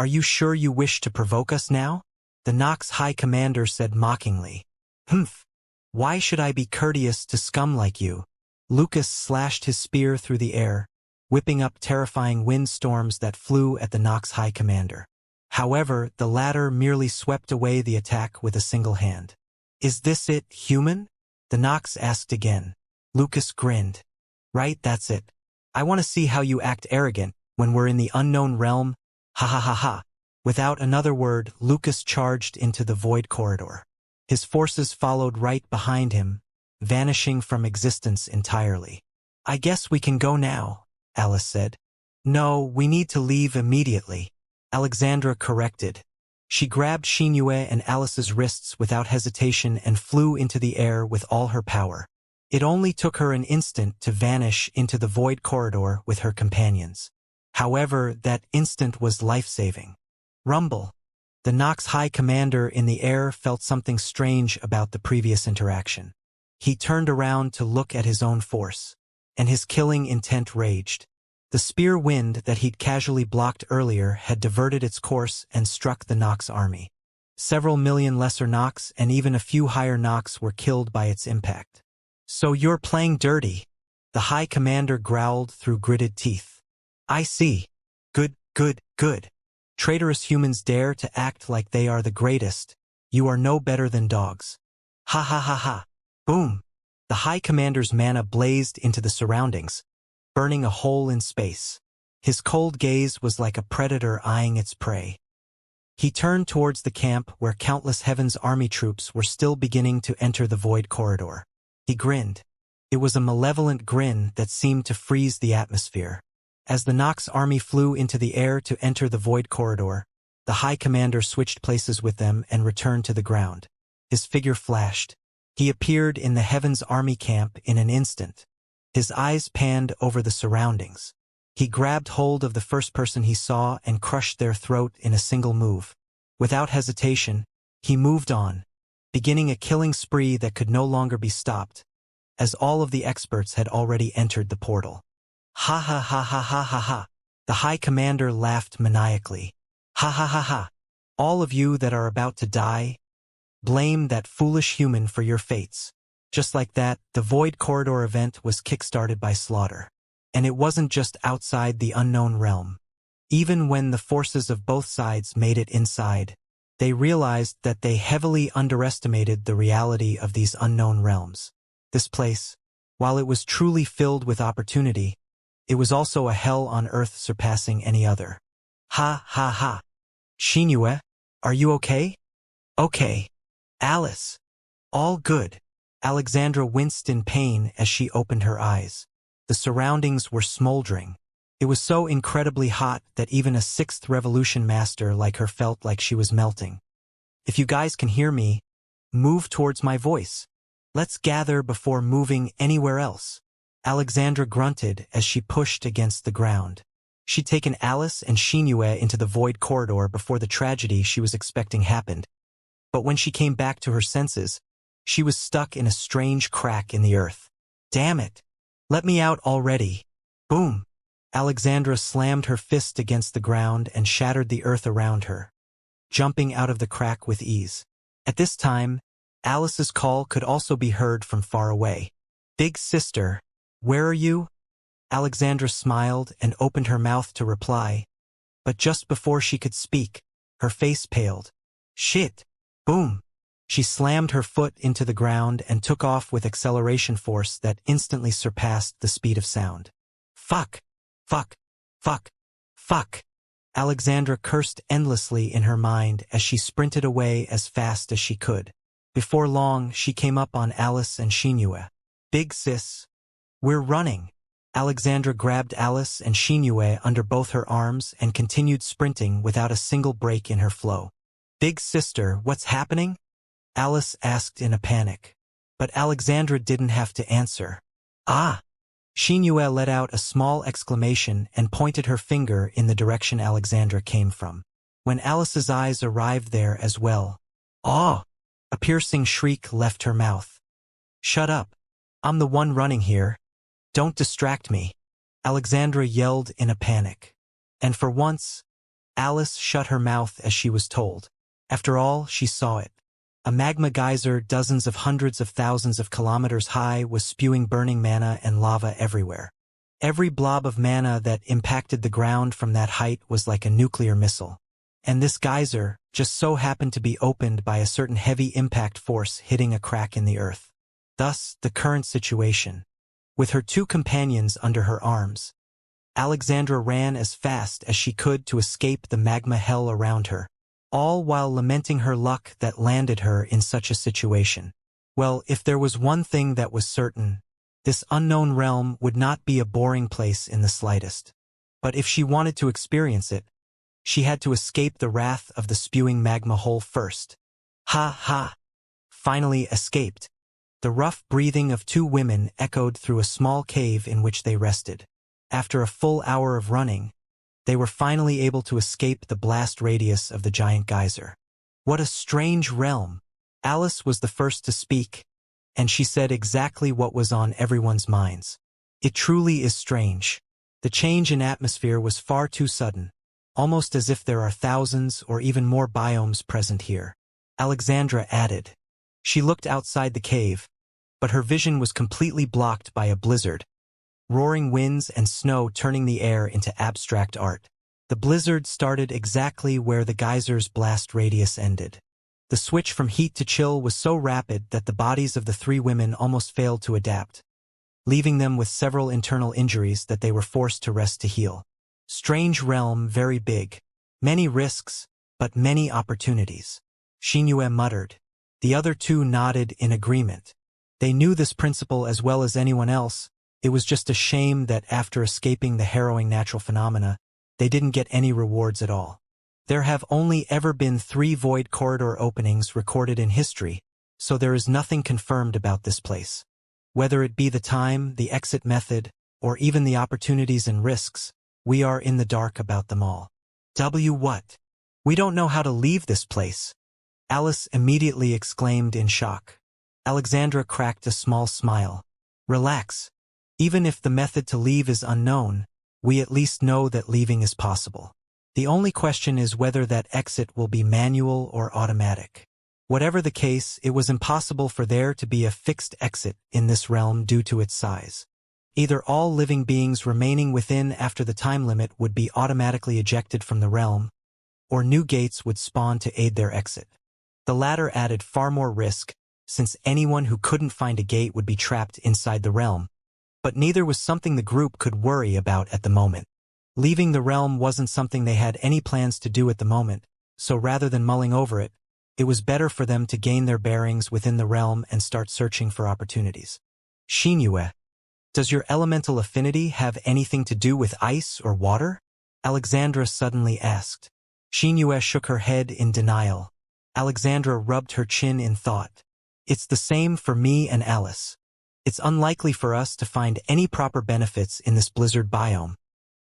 are you sure you wish to provoke us now? The Nox High Commander said mockingly. Humph! Why should I be courteous to scum like you? Lucas slashed his spear through the air, whipping up terrifying windstorms that flew at the Nox High Commander. However, the latter merely swept away the attack with a single hand. Is this it, human? The Nox asked again. Lucas grinned. Right, that's it. I want to see how you act arrogant when we're in the unknown realm. Ha ha ha ha. Without another word, Lucas charged into the void corridor. His forces followed right behind him, vanishing from existence entirely. I guess we can go now, Alice said. No, we need to leave immediately, Alexandra corrected. She grabbed Xianxia and Alice's wrists without hesitation and flew into the air with all her power. It only took her an instant to vanish into the void corridor with her companions. However, that instant was life-saving. Rumble. The Nox High Commander in the air felt something strange about the previous interaction. He turned around to look at his own force, and his killing intent raged. The spear wind that he'd casually blocked earlier had diverted its course and struck the Nox army. Several million lesser Nox and even a few higher Nox were killed by its impact. So you're playing dirty, the High Commander growled through gritted teeth. I see. Good, good, good. Traitorous humans dare to act like they are the greatest. You are no better than dogs. Ha ha ha ha. Boom. The High Commander's mana blazed into the surroundings, burning a hole in space. His cold gaze was like a predator eyeing its prey. He turned towards the camp where countless Heaven's army troops were still beginning to enter the void corridor. He grinned. It was a malevolent grin that seemed to freeze the atmosphere. As the Nox army flew into the air to enter the void corridor, the High Commander switched places with them and returned to the ground. His figure flashed. He appeared in the Heaven's army camp in an instant. His eyes panned over the surroundings. He grabbed hold of the first person he saw and crushed their throat in a single move. Without hesitation, he moved on, beginning a killing spree that could no longer be stopped, as all of the experts had already entered the portal. Ha ha ha ha ha ha ha. The High Commander laughed maniacally. Ha ha ha ha. All of you that are about to die, blame that foolish human for your fates. Just like that, the Void Corridor event was kickstarted by slaughter. And it wasn't just outside the unknown realm. Even when the forces of both sides made it inside, They realized that they heavily underestimated the reality of these unknown realms. This place, while it was truly filled with opportunity, it was also a hell on earth surpassing any other. Ha ha ha. Xianxia, are you okay? Okay. Alice. All good. Alexandra winced in pain as she opened her eyes. The surroundings were smoldering. It was so incredibly hot that even a sixth revolution master like her felt like she was melting. If you guys can hear me, move towards my voice. Let's gather before moving anywhere else. Alexandra grunted as she pushed against the ground. She'd taken Alice and Xianxia into the void corridor before the tragedy she was expecting happened. But when she came back to her senses, she was stuck in a strange crack in the earth. Damn it! Let me out already. Boom! Alexandra slammed her fist against the ground and shattered the earth around her, jumping out of the crack with ease. At this time, Alice's call could also be heard from far away. Big sister, where are you? Alexandra smiled and opened her mouth to reply, but just before she could speak, her face paled. Shit! Boom! She slammed her foot into the ground and took off with acceleration force that instantly surpassed the speed of sound. Fuck! Fuck! Fuck! Fuck! Alexandra cursed endlessly in her mind as she sprinted away as fast as she could. Before long, she came up on Alice and Xianxia. Big sis, we're running. Alexandra grabbed Alice and Xianxia under both her arms and continued sprinting without a single break in her flow. Big sister, what's happening? Alice asked in a panic. But Alexandra didn't have to answer. Ah! Xianxia let out a small exclamation and pointed her finger in the direction Alexandra came from. When Alice's eyes arrived there as well, "Oh!" a piercing shriek left her mouth. Shut up. I'm the one running here. Don't distract me. Alexandra yelled in a panic. And for once, Alice shut her mouth as she was told. After all, she saw it. A magma geyser dozens of hundreds of thousands of kilometers high was spewing burning mana and lava everywhere. Every blob of mana that impacted the ground from that height was like a nuclear missile. And this geyser just so happened to be opened by a certain heavy impact force hitting a crack in the earth. Thus, the current situation. With her two companions under her arms, Alexandra ran as fast as she could to escape the magma hell around her, all while lamenting her luck that landed her in such a situation. Well, if there was one thing that was certain, this unknown realm would not be a boring place in the slightest. But if she wanted to experience it, she had to escape the wrath of the spewing magma hole first. Ha ha! Finally escaped. The rough breathing of two women echoed through a small cave in which they rested. After a full hour of running, they were finally able to escape the blast radius of the giant geyser. What a strange realm! Alice was the first to speak, and she said exactly what was on everyone's minds. It truly is strange. The change in atmosphere was far too sudden, almost as if there are thousands or even more biomes present here. Alexandra added. She looked outside the cave, but her vision was completely blocked by a blizzard, roaring winds and snow turning the air into abstract art. The blizzard started exactly where the geyser's blast radius ended. The switch from heat to chill was so rapid that the bodies of the three women almost failed to adapt, leaving them with several internal injuries that they were forced to rest to heal. Strange realm, very big. Many risks, but many opportunities. Xianxia muttered. The other two nodded in agreement. They knew this principle as well as anyone else. It was just a shame that after escaping the harrowing natural phenomena, they didn't get any rewards at all. There have only ever been 3 void corridor openings recorded in history, so there is nothing confirmed about this place. Whether it be the time, the exit method, or even the opportunities and risks, we are in the dark about them all. What? We don't know how to leave this place. Alice immediately exclaimed in shock. Alexandra cracked a small smile. Relax. Even if the method to leave is unknown, we at least know that leaving is possible. The only question is whether that exit will be manual or automatic. Whatever the case, it was impossible for there to be a fixed exit in this realm due to its size. Either all living beings remaining within after the time limit would be automatically ejected from the realm, or new gates would spawn to aid their exit. The latter added far more risk, since anyone who couldn't find a gate would be trapped inside the realm, but neither was something the group could worry about at the moment. Leaving the realm wasn't something they had any plans to do at the moment, so rather than mulling over it, it was better for them to gain their bearings within the realm and start searching for opportunities. Xianxia, does your elemental affinity have anything to do with ice or water? Alexandra suddenly asked. Xianxia shook her head in denial. Alexandra rubbed her chin in thought. It's the same for me and Alice. It's unlikely for us to find any proper benefits in this blizzard biome.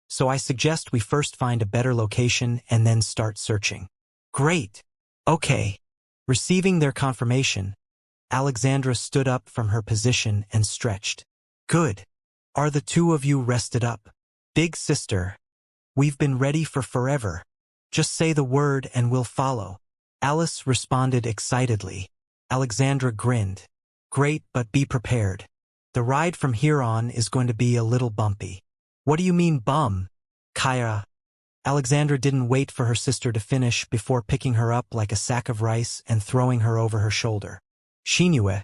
So I suggest we first find a better location and then start searching. Great. Okay. Receiving their confirmation, Alexandra stood up from her position and stretched. Good. Are the two of you rested up? Big sister, we've been ready for forever. Just say the word and we'll follow. Alice responded excitedly. Alexandra grinned. Great, but be prepared. The ride from here on is going to be a little bumpy. What do you mean bum? Kaya. Alexandra didn't wait for her sister to finish before picking her up like a sack of rice and throwing her over her shoulder. Xianxia,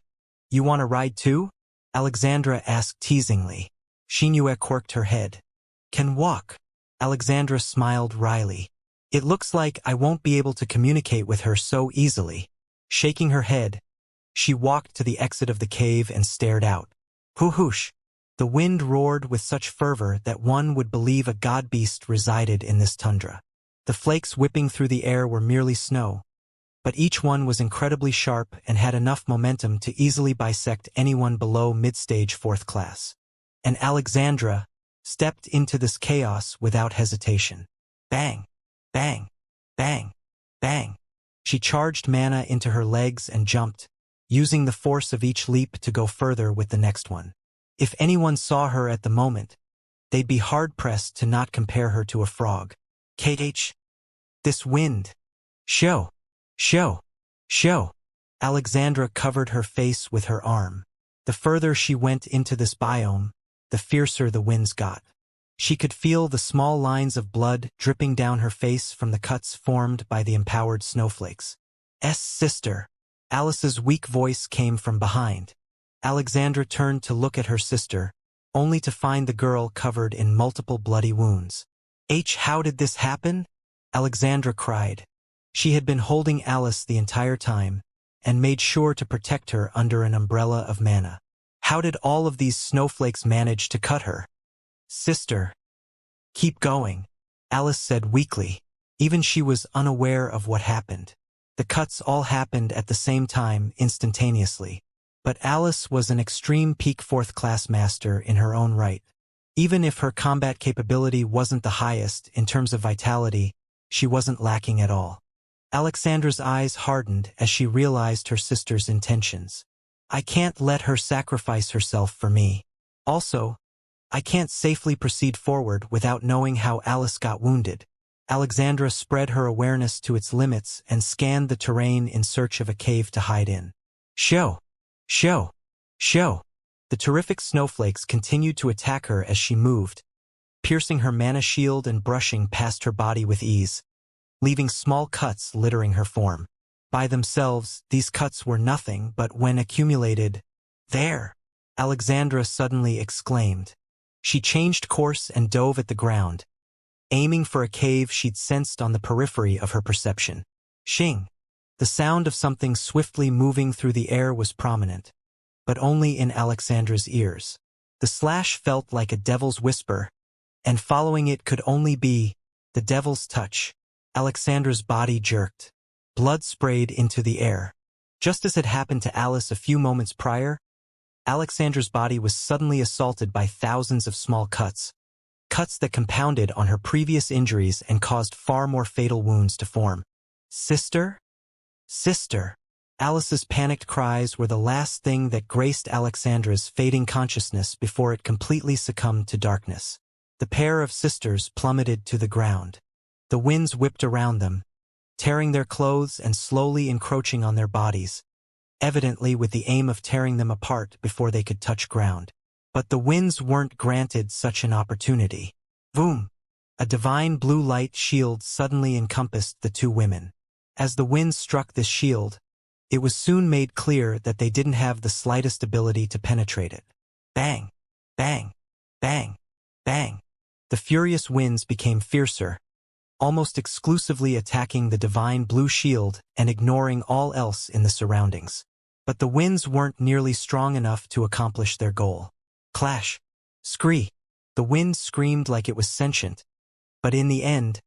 you want to ride too? Alexandra asked teasingly. Xianxia quirked her head. Can walk. Alexandra smiled wryly. It looks like I won't be able to communicate with her so easily. Shaking her head, she walked to the exit of the cave and stared out. Whoosh! The wind roared with such fervor that one would believe a god-beast resided in this tundra. The flakes whipping through the air were merely snow, but each one was incredibly sharp and had enough momentum to easily bisect anyone below mid-stage 4th class. And Alexandra stepped into this chaos without hesitation. Bang! Bang! Bang! Bang! She charged mana into her legs and jumped, using the force of each leap to go further with the next one. If anyone saw her at the moment, they'd be hard-pressed to not compare her to a frog. KH. This wind. Show. Show. Show. Alexandra covered her face with her arm. The further she went into this biome, the fiercer the winds got. She could feel the small lines of blood dripping down her face from the cuts formed by the empowered snowflakes. Sister. Alice's weak voice came from behind. Alexandra turned to look at her sister, only to find the girl covered in multiple bloody wounds. How did this happen? Alexandra cried. She had been holding Alice the entire time, and made sure to protect her under an umbrella of mana. How did all of these snowflakes manage to cut her? Sister. Keep going, Alice said weakly. Even she was unaware of what happened. The cuts all happened at the same time, instantaneously. But Alice was an extreme peak 4th class master in her own right. Even if her combat capability wasn't the highest in terms of vitality, she wasn't lacking at all. Alexandra's eyes hardened as she realized her sister's intentions. I can't let her sacrifice herself for me. Also, I can't safely proceed forward without knowing how Alice got wounded. Alexandra spread her awareness to its limits and scanned the terrain in search of a cave to hide in. Show! Show! Show! The terrific snowflakes continued to attack her as she moved, piercing her mana shield and brushing past her body with ease, leaving small cuts littering her form. By themselves, these cuts were nothing, but when accumulated, there! Alexandra suddenly exclaimed. She changed course and dove at the ground, aiming for a cave she'd sensed on the periphery of her perception. Shing! The sound of something swiftly moving through the air was prominent, but only in Alexandra's ears. The slash felt like a devil's whisper, and following it could only be the devil's touch. Alexandra's body jerked. Blood sprayed into the air. Just as had happened to Alice a few moments prior, Alexandra's body was suddenly assaulted by thousands of small cuts. Cuts that compounded on her previous injuries and caused far more fatal wounds to form. Sister? Sister! Alice's panicked cries were the last thing that graced Alexandra's fading consciousness before it completely succumbed to darkness. The pair of sisters plummeted to the ground. The winds whipped around them, tearing their clothes and slowly encroaching on their bodies, evidently with the aim of tearing them apart before they could touch ground. But the winds weren't granted such an opportunity. Boom! A divine blue light shield suddenly encompassed the two women. As the wind struck this shield, it was soon made clear that they didn't have the slightest ability to penetrate it. Bang! Bang! Bang! Bang! The furious winds became fiercer, almost exclusively attacking the divine blue shield and ignoring all else in the surroundings. But the winds weren't nearly strong enough to accomplish their goal. Clash! Scree! The wind screamed like it was sentient, but in the end,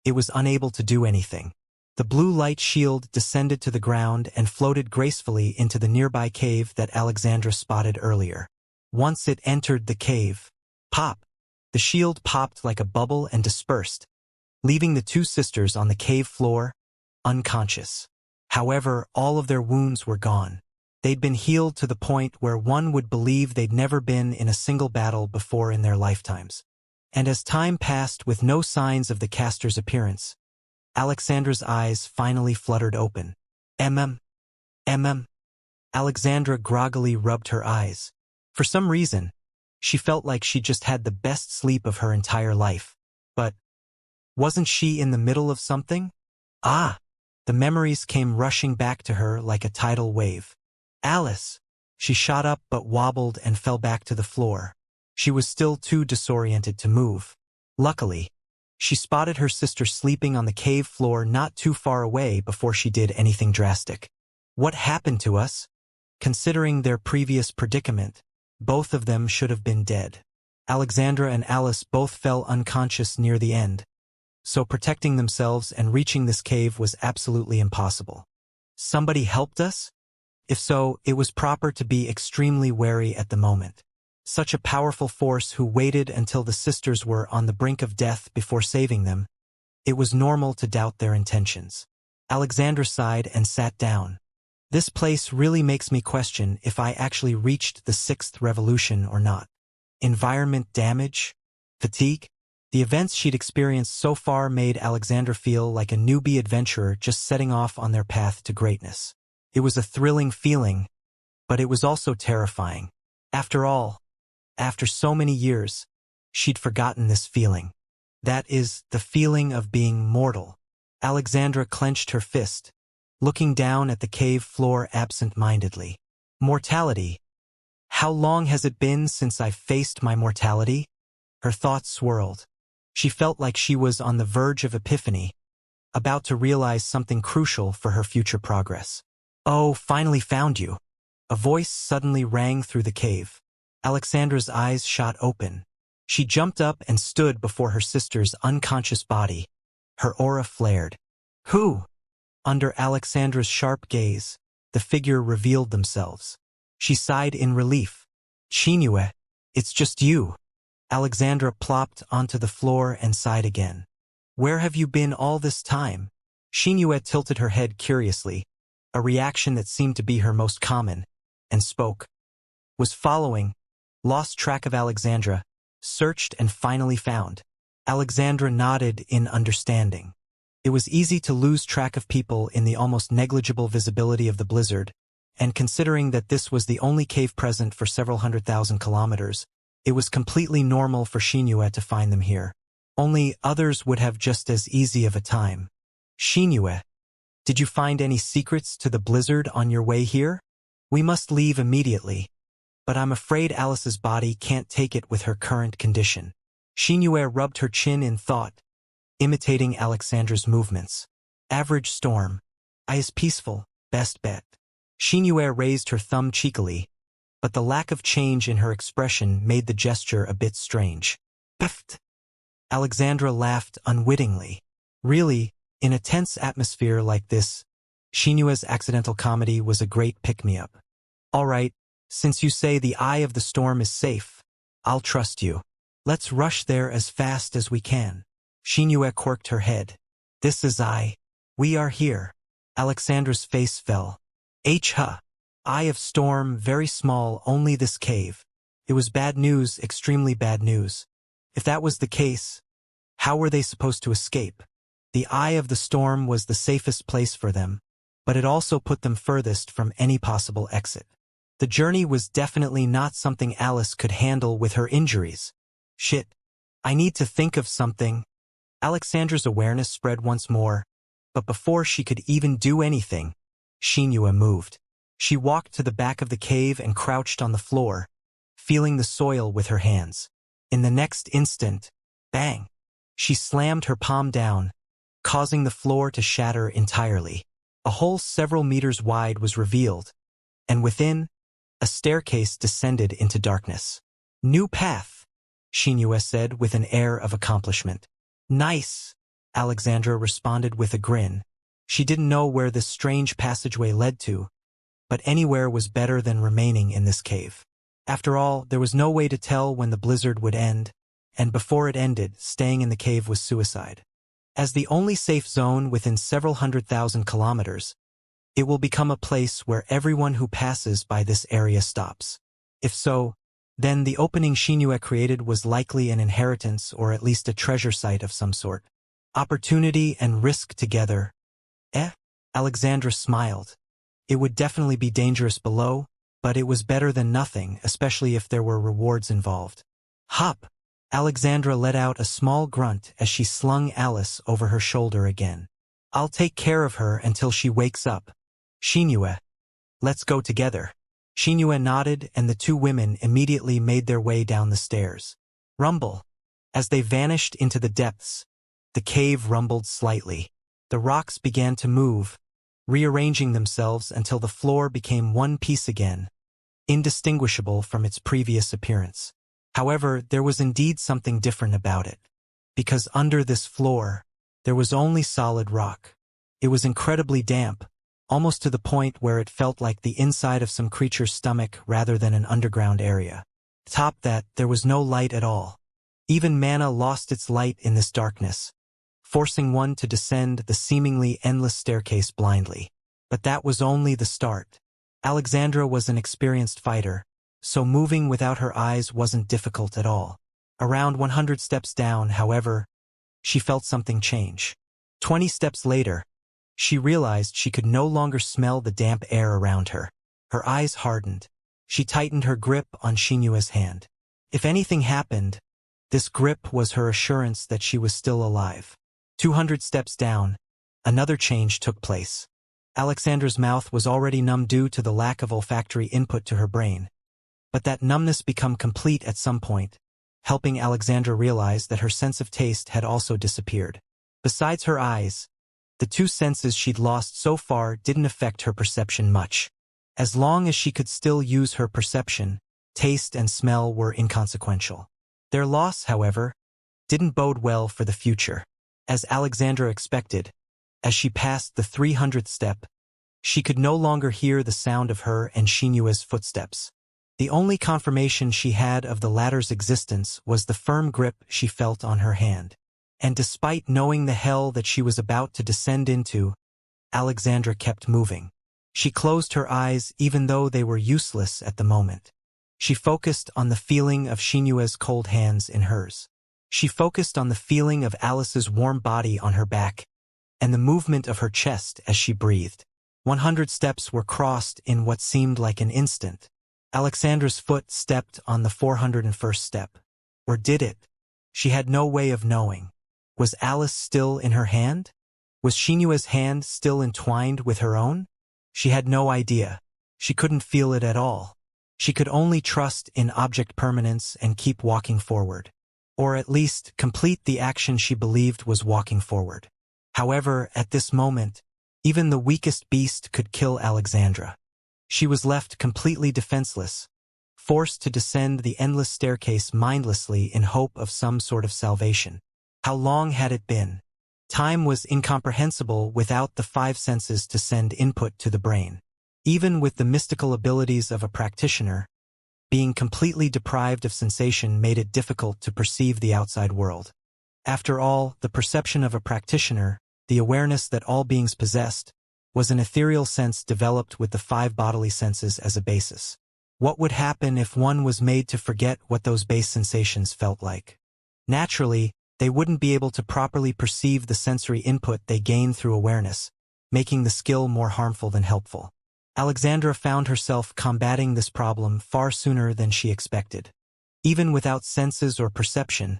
it was unable to do anything. The blue light shield descended to the ground and floated gracefully into the nearby cave that Alexandra spotted earlier. Once it entered the cave, pop! The shield popped like a bubble and dispersed, leaving the two sisters on the cave floor, unconscious. However, all of their wounds were gone. They'd been healed to the point where one would believe they'd never been in a single battle before in their lifetimes. And as time passed with no signs of the caster's appearance, Alexandra's eyes finally fluttered open. Alexandra groggily rubbed her eyes. For some reason, she felt like she just had the best sleep of her entire life. But wasn't she in the middle of something? Ah! The memories came rushing back to her like a tidal wave. Alice! She shot up but wobbled and fell back to the floor. She was still too disoriented to move. Luckily, she spotted her sister sleeping on the cave floor not too far away before she did anything drastic. What happened to us? Considering their previous predicament, both of them should have been dead. Alexandra and Alice both fell unconscious near the end, so protecting themselves and reaching this cave was absolutely impossible. Somebody helped us? If so, it was proper to be extremely wary at the moment. Such a powerful force who waited until the sisters were on the brink of death before saving them, it was normal to doubt their intentions. Alexandra sighed and sat down. This place really makes me question if I actually reached the 6th revolution or not. Environment damage? Fatigue? The events she'd experienced so far made Alexandra feel like a newbie adventurer just setting off on their path to greatness. It was a thrilling feeling, but it was also terrifying. After all, after so many years, she'd forgotten this feeling. That is, the feeling of being mortal. Alexandra clenched her fist, looking down at the cave floor absent-mindedly. Mortality. How long has it been since I faced my mortality? Her thoughts swirled. She felt like she was on the verge of epiphany, about to realize something crucial for her future progress. Oh, finally found you. A voice suddenly rang through the cave. Alexandra's eyes shot open. She jumped up and stood before her sister's unconscious body. Her aura flared. Who? Under Alexandra's sharp gaze, the figure revealed themselves. She sighed in relief. Xianxia, it's just you. Alexandra plopped onto the floor and sighed again. Where have you been all this time? Xianxia tilted her head curiously, a reaction that seemed to be her most common, and spoke. Was following. Lost track of Alexandra, searched and finally found. Alexandra nodded in understanding. It was easy to lose track of people in the almost negligible visibility of the blizzard, and considering that this was the only cave present for several 100,000 kilometers, it was completely normal for Xianxia to find them here. Only others would have just as easy of a time. Xianxia, did you find any secrets to the blizzard on your way here? We must leave immediately. But I'm afraid Alice's body can't take it with her current condition. Xianxia rubbed her chin in thought, imitating Alexandra's movements. Average storm. Is peaceful, best bet. Xianxia raised her thumb cheekily, but the lack of change in her expression made the gesture a bit strange. Pfft. Alexandra laughed unwittingly. Really, in a tense atmosphere like this, Xianxia's accidental comedy was a great pick-me-up. All right. Since you say the eye of the storm is safe, I'll trust you. Let's rush there as fast as we can. Xianxia quirked her head. This is I. We are here. Alexandra's face fell. Eye of storm, very small, only this cave. It was bad news, extremely bad news. If that was the case, how were they supposed to escape? The eye of the storm was the safest place for them, but it also put them furthest from any possible exit. The journey was definitely not something Alice could handle with her injuries. Shit. I need to think of something. Alexandra's awareness spread once more, but before she could even do anything, Xianxia moved. She walked to the back of the cave and crouched on the floor, feeling the soil with her hands. In the next instant, bang! She slammed her palm down, causing the floor to shatter entirely. A hole several meters wide was revealed, and within, a staircase descended into darkness. "New path," Xianxia said with an air of accomplishment. "Nice," Alexandra responded with a grin. She didn't know where this strange passageway led to, but anywhere was better than remaining in this cave. After all, there was no way to tell when the blizzard would end, and before it ended, staying in the cave was suicide. As the only safe zone within several 100,000 kilometers, it will become a place where everyone who passes by this area stops. If so, then the opening Xianxia created was likely an inheritance or at least a treasure site of some sort. Opportunity and risk together. Alexandra smiled. It would definitely be dangerous below, but it was better than nothing, especially if there were rewards involved. Hop! Alexandra let out a small grunt as she slung Alice over her shoulder again. "I'll take care of her until she wakes up. Xianxia, let's go together." Xianxia nodded, and the two women immediately made their way down the stairs. Rumble! As they vanished into the depths, the cave rumbled slightly. The rocks began to move, rearranging themselves until the floor became one piece again, indistinguishable from its previous appearance. However, there was indeed something different about it, because under this floor, there was only solid rock. It was incredibly damp, almost to the point where it felt like the inside of some creature's stomach rather than an underground area. Top that, there was no light at all. Even mana lost its light in this darkness, forcing one to descend the seemingly endless staircase blindly. But that was only the start. Alexandra was an experienced fighter, so moving without her eyes wasn't difficult at all. Around 100 steps down, however, she felt something change. 20 steps later, she realized she could no longer smell the damp air around her. Her eyes hardened. She tightened her grip on Xianxia's hand. If anything happened, this grip was her assurance that she was still alive. 200 steps down, another change took place. Alexandra's mouth was already numb due to the lack of olfactory input to her brain. But that numbness became complete at some point, helping Alexandra realize that her sense of taste had also disappeared. Besides her eyes, the two senses she'd lost so far didn't affect her perception much. As long as she could still use her perception, taste and smell were inconsequential. Their loss, however, didn't bode well for the future. As Alexandra expected, as she passed the 300th step, she could no longer hear the sound of her and Xianxia's footsteps. The only confirmation she had of the latter's existence was the firm grip she felt on her hand. And despite knowing the hell that she was about to descend into, Alexandra kept moving. She closed her eyes even though they were useless at the moment. She focused on the feeling of Xianxia's cold hands in hers. She focused on the feeling of Alice's warm body on her back, and the movement of her chest as she breathed. 100 steps were crossed in what seemed like an instant. Alexandra's foot stepped on the 401st step. Or did it? She had no way of knowing. Was Alice still in her hand? Was Xianxia's hand still entwined with her own? She had no idea. She couldn't feel it at all. She could only trust in object permanence and keep walking forward. Or at least complete the action she believed was walking forward. However, at this moment, even the weakest beast could kill Alexandra. She was left completely defenseless, forced to descend the endless staircase mindlessly in hope of some sort of salvation. How long had it been? Time was incomprehensible without the five senses to send input to the brain. Even with the mystical abilities of a practitioner, being completely deprived of sensation made it difficult to perceive the outside world. After all, the perception of a practitioner, the awareness that all beings possessed, was an ethereal sense developed with the five bodily senses as a basis. What would happen if one was made to forget what those base sensations felt like? Naturally, they wouldn't be able to properly perceive the sensory input they gained through awareness, making the skill more harmful than helpful. Alexandra found herself combating this problem far sooner than she expected. Even without senses or perception,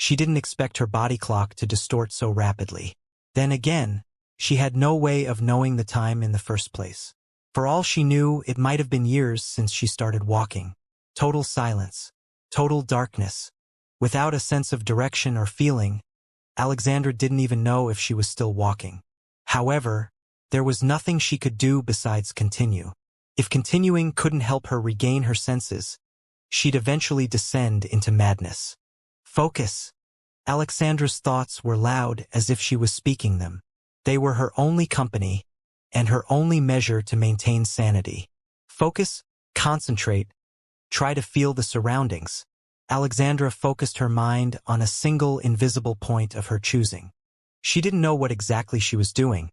She didn't expect her body clock to distort so rapidly. Then again, she had no way of knowing the time in the first place. For all she knew, it might have been years since she started walking. Total silence. Total darkness. Without a sense of direction or feeling, Alexandra didn't even know if she was still walking. However, there was nothing she could do besides continue. If continuing couldn't help her regain her senses, she'd eventually descend into madness. Focus. Alexandra's thoughts were loud as if she was speaking them. They were her only company, and her only measure to maintain sanity. Focus, concentrate, try to feel the surroundings. Alexandra focused her mind on a single invisible point of her choosing. She didn't know what exactly she was doing.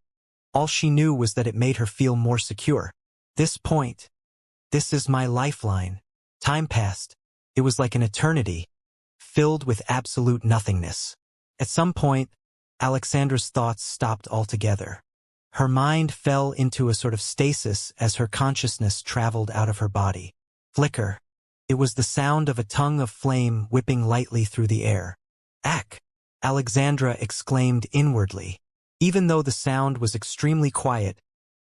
All she knew was that it made her feel more secure. This point. This is my lifeline. Time passed. It was like an eternity, filled with absolute nothingness. At some point, Alexandra's thoughts stopped altogether. Her mind fell into a sort of stasis as her consciousness traveled out of her body. Flicker. It was the sound of a tongue of flame whipping lightly through the air. Ack! Alexandra exclaimed inwardly. Even though the sound was extremely quiet,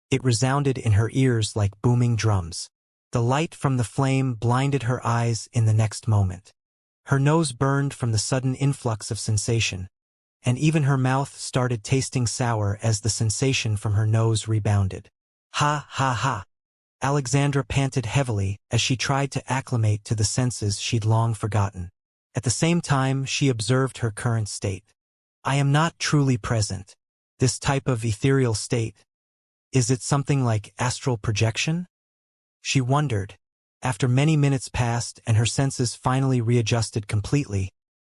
it resounded in her ears like booming drums. The light from the flame blinded her eyes in the next moment. Her nose burned from the sudden influx of sensation, and even her mouth started tasting sour as the sensation from her nose rebounded. Ha ha ha! Alexandra panted heavily as she tried to acclimate to the senses she'd long forgotten. At the same time, she observed her current state. I am not truly present. This type of ethereal state, is it something like astral projection? She wondered. After many minutes passed and her senses finally readjusted completely,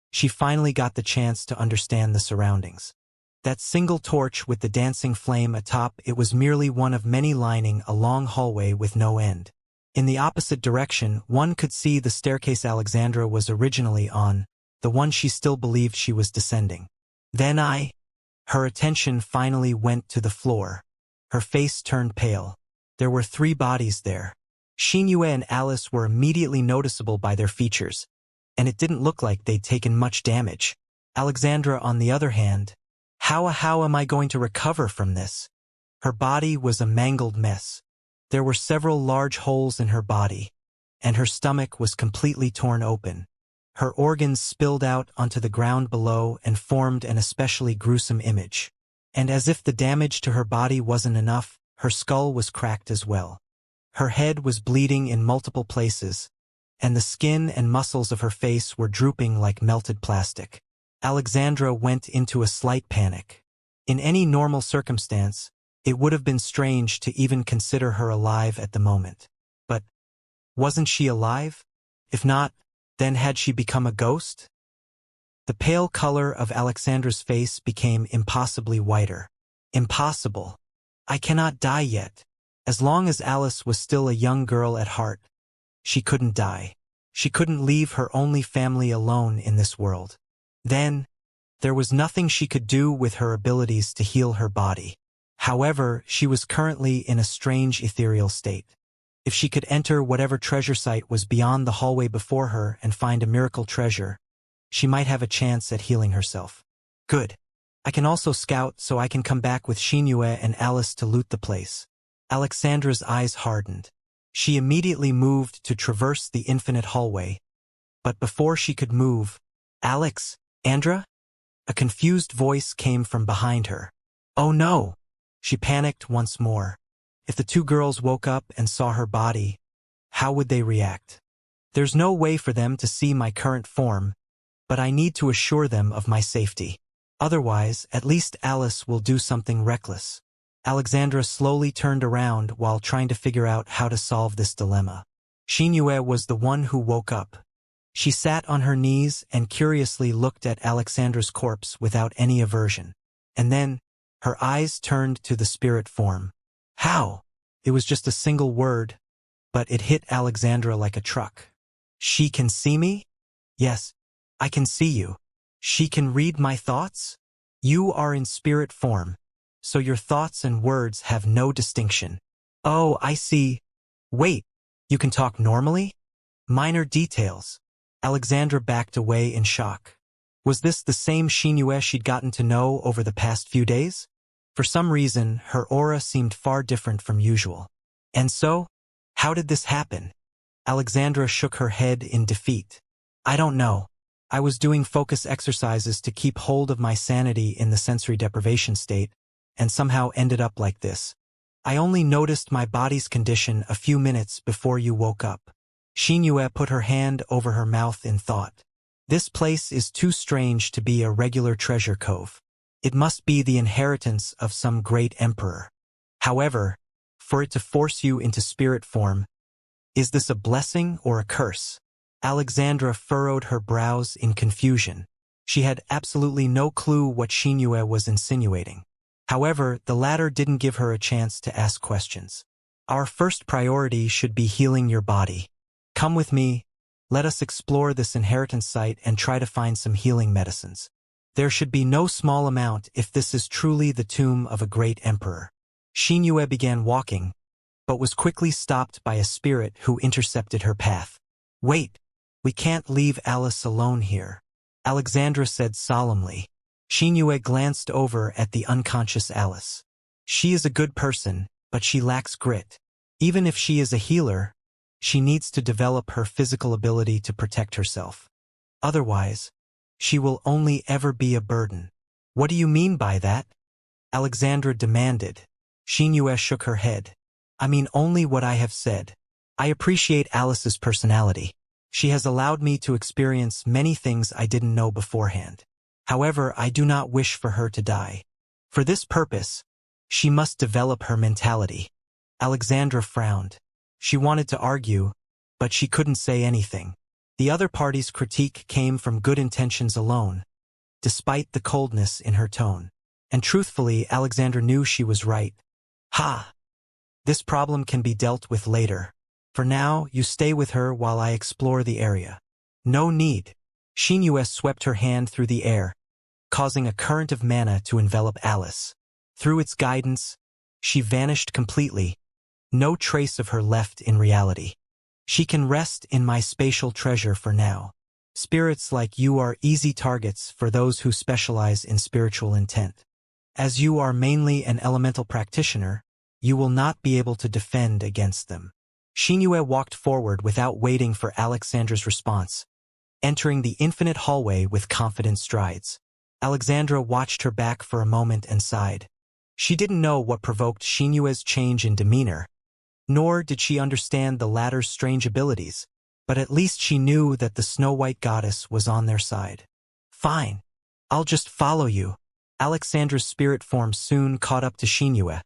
she finally got the chance to understand the surroundings. That single torch with the dancing flame atop it was merely one of many lining a long hallway with no end. In the opposite direction, one could see the staircase Alexandra was originally on, the one she still believed she was descending. Her attention finally went to the floor. Her face turned pale. There were 3 bodies there. Xianxia and Alice were immediately noticeable by their features, and it didn't look like they'd taken much damage. Alexandra, on the other hand, how am I going to recover from this? Her body was a mangled mess. There were several large holes in her body, and her stomach was completely torn open. Her organs spilled out onto the ground below and formed an especially gruesome image. And as if the damage to her body wasn't enough, her skull was cracked as well. Her head was bleeding in multiple places, and the skin and muscles of her face were drooping like melted plastic. Alexandra went into a slight panic. In any normal circumstance, it would have been strange to even consider her alive at the moment. But wasn't she alive? If not, then had she become a ghost? The pale color of Alexandra's face became impossibly whiter. Impossible. I cannot die yet. As long as Alice was still a young girl at heart, she couldn't die. She couldn't leave her only family alone in this world. Then, there was nothing she could do with her abilities to heal her body. However, she was currently in a strange ethereal state. If she could enter whatever treasure site was beyond the hallway before her and find a miracle treasure, she might have a chance at healing herself. Good. I can also scout so I can come back with Xianxia and Alice to loot the place. Alexandra's eyes hardened. She immediately moved to traverse the infinite hallway. But before she could move, Alex, Andra? A confused voice came from behind her. Oh no! She panicked once more. If the 2 girls woke up and saw her body, how would they react? There's no way for them to see my current form, but I need to assure them of my safety. Otherwise, at least Alice will do something reckless. Alexandra slowly turned around while trying to figure out how to solve this dilemma. Xianxia was the one who woke up. She sat on her knees and curiously looked at Alexandra's corpse without any aversion. And then, her eyes turned to the spirit form. How? It was just a single word, but it hit Alexandra like a truck. She can see me? Yes, I can see you. She can read my thoughts? You are in spirit form, so your thoughts and words have no distinction. Oh, I see. Wait, you can talk normally? Minor details. Alexandra backed away in shock. Was this the same Xianxia she'd gotten to know over the past few days? For some reason, her aura seemed far different from usual. And so, how did this happen? Alexandra shook her head in defeat. I don't know. I was doing focus exercises to keep hold of my sanity in the sensory deprivation state, and somehow ended up like this. I only noticed my body's condition a few minutes before you woke up. Xianxia put her hand over her mouth in thought. This place is too strange to be a regular treasure cove. It must be the inheritance of some great emperor. However, for it to force you into spirit form, is this a blessing or a curse? Alexandra furrowed her brows in confusion. She had absolutely no clue what Xianxia was insinuating. However, the latter didn't give her a chance to ask questions. Our first priority should be healing your body. Come with me. Let us explore this inheritance site and try to find some healing medicines. There should be no small amount if this is truly the tomb of a great emperor. Xianxia began walking, but was quickly stopped by a spirit who intercepted her path. Wait, we can't leave Alice alone here, Alexandra said solemnly. Xianxia glanced over at the unconscious Alice. She is a good person, but she lacks grit. Even if she is a healer, she needs to develop her physical ability to protect herself. Otherwise, she will only ever be a burden. What do you mean by that? Alexandra demanded. Xianxia shook her head. I mean only what I have said. I appreciate Alice's personality. She has allowed me to experience many things I didn't know beforehand. However, I do not wish for her to die. For this purpose, she must develop her mentality. Alexandra frowned. She wanted to argue, but she couldn't say anything. The other party's critique came from good intentions alone, despite the coldness in her tone. And truthfully, Alexandra knew she was right. Ha! This problem can be dealt with later. For now, you stay with her while I explore the area. No need. Xianxia swept her hand through the air, causing a current of mana to envelop Alice. Through its guidance, she vanished completely. No trace of her left in reality. She can rest in my spatial treasure for now. Spirits like you are easy targets for those who specialize in spiritual intent. As you are mainly an elemental practitioner, you will not be able to defend against them. Xianxia walked forward without waiting for Alexandra's response, entering the infinite hallway with confident strides. Alexandra watched her back for a moment and sighed. She didn't know what provoked Xianxia's change in demeanor, nor did she understand the latter's strange abilities, but at least she knew that the snow-white goddess was on their side. Fine. I'll just follow you. Alexandra's spirit form soon caught up to Xianxia,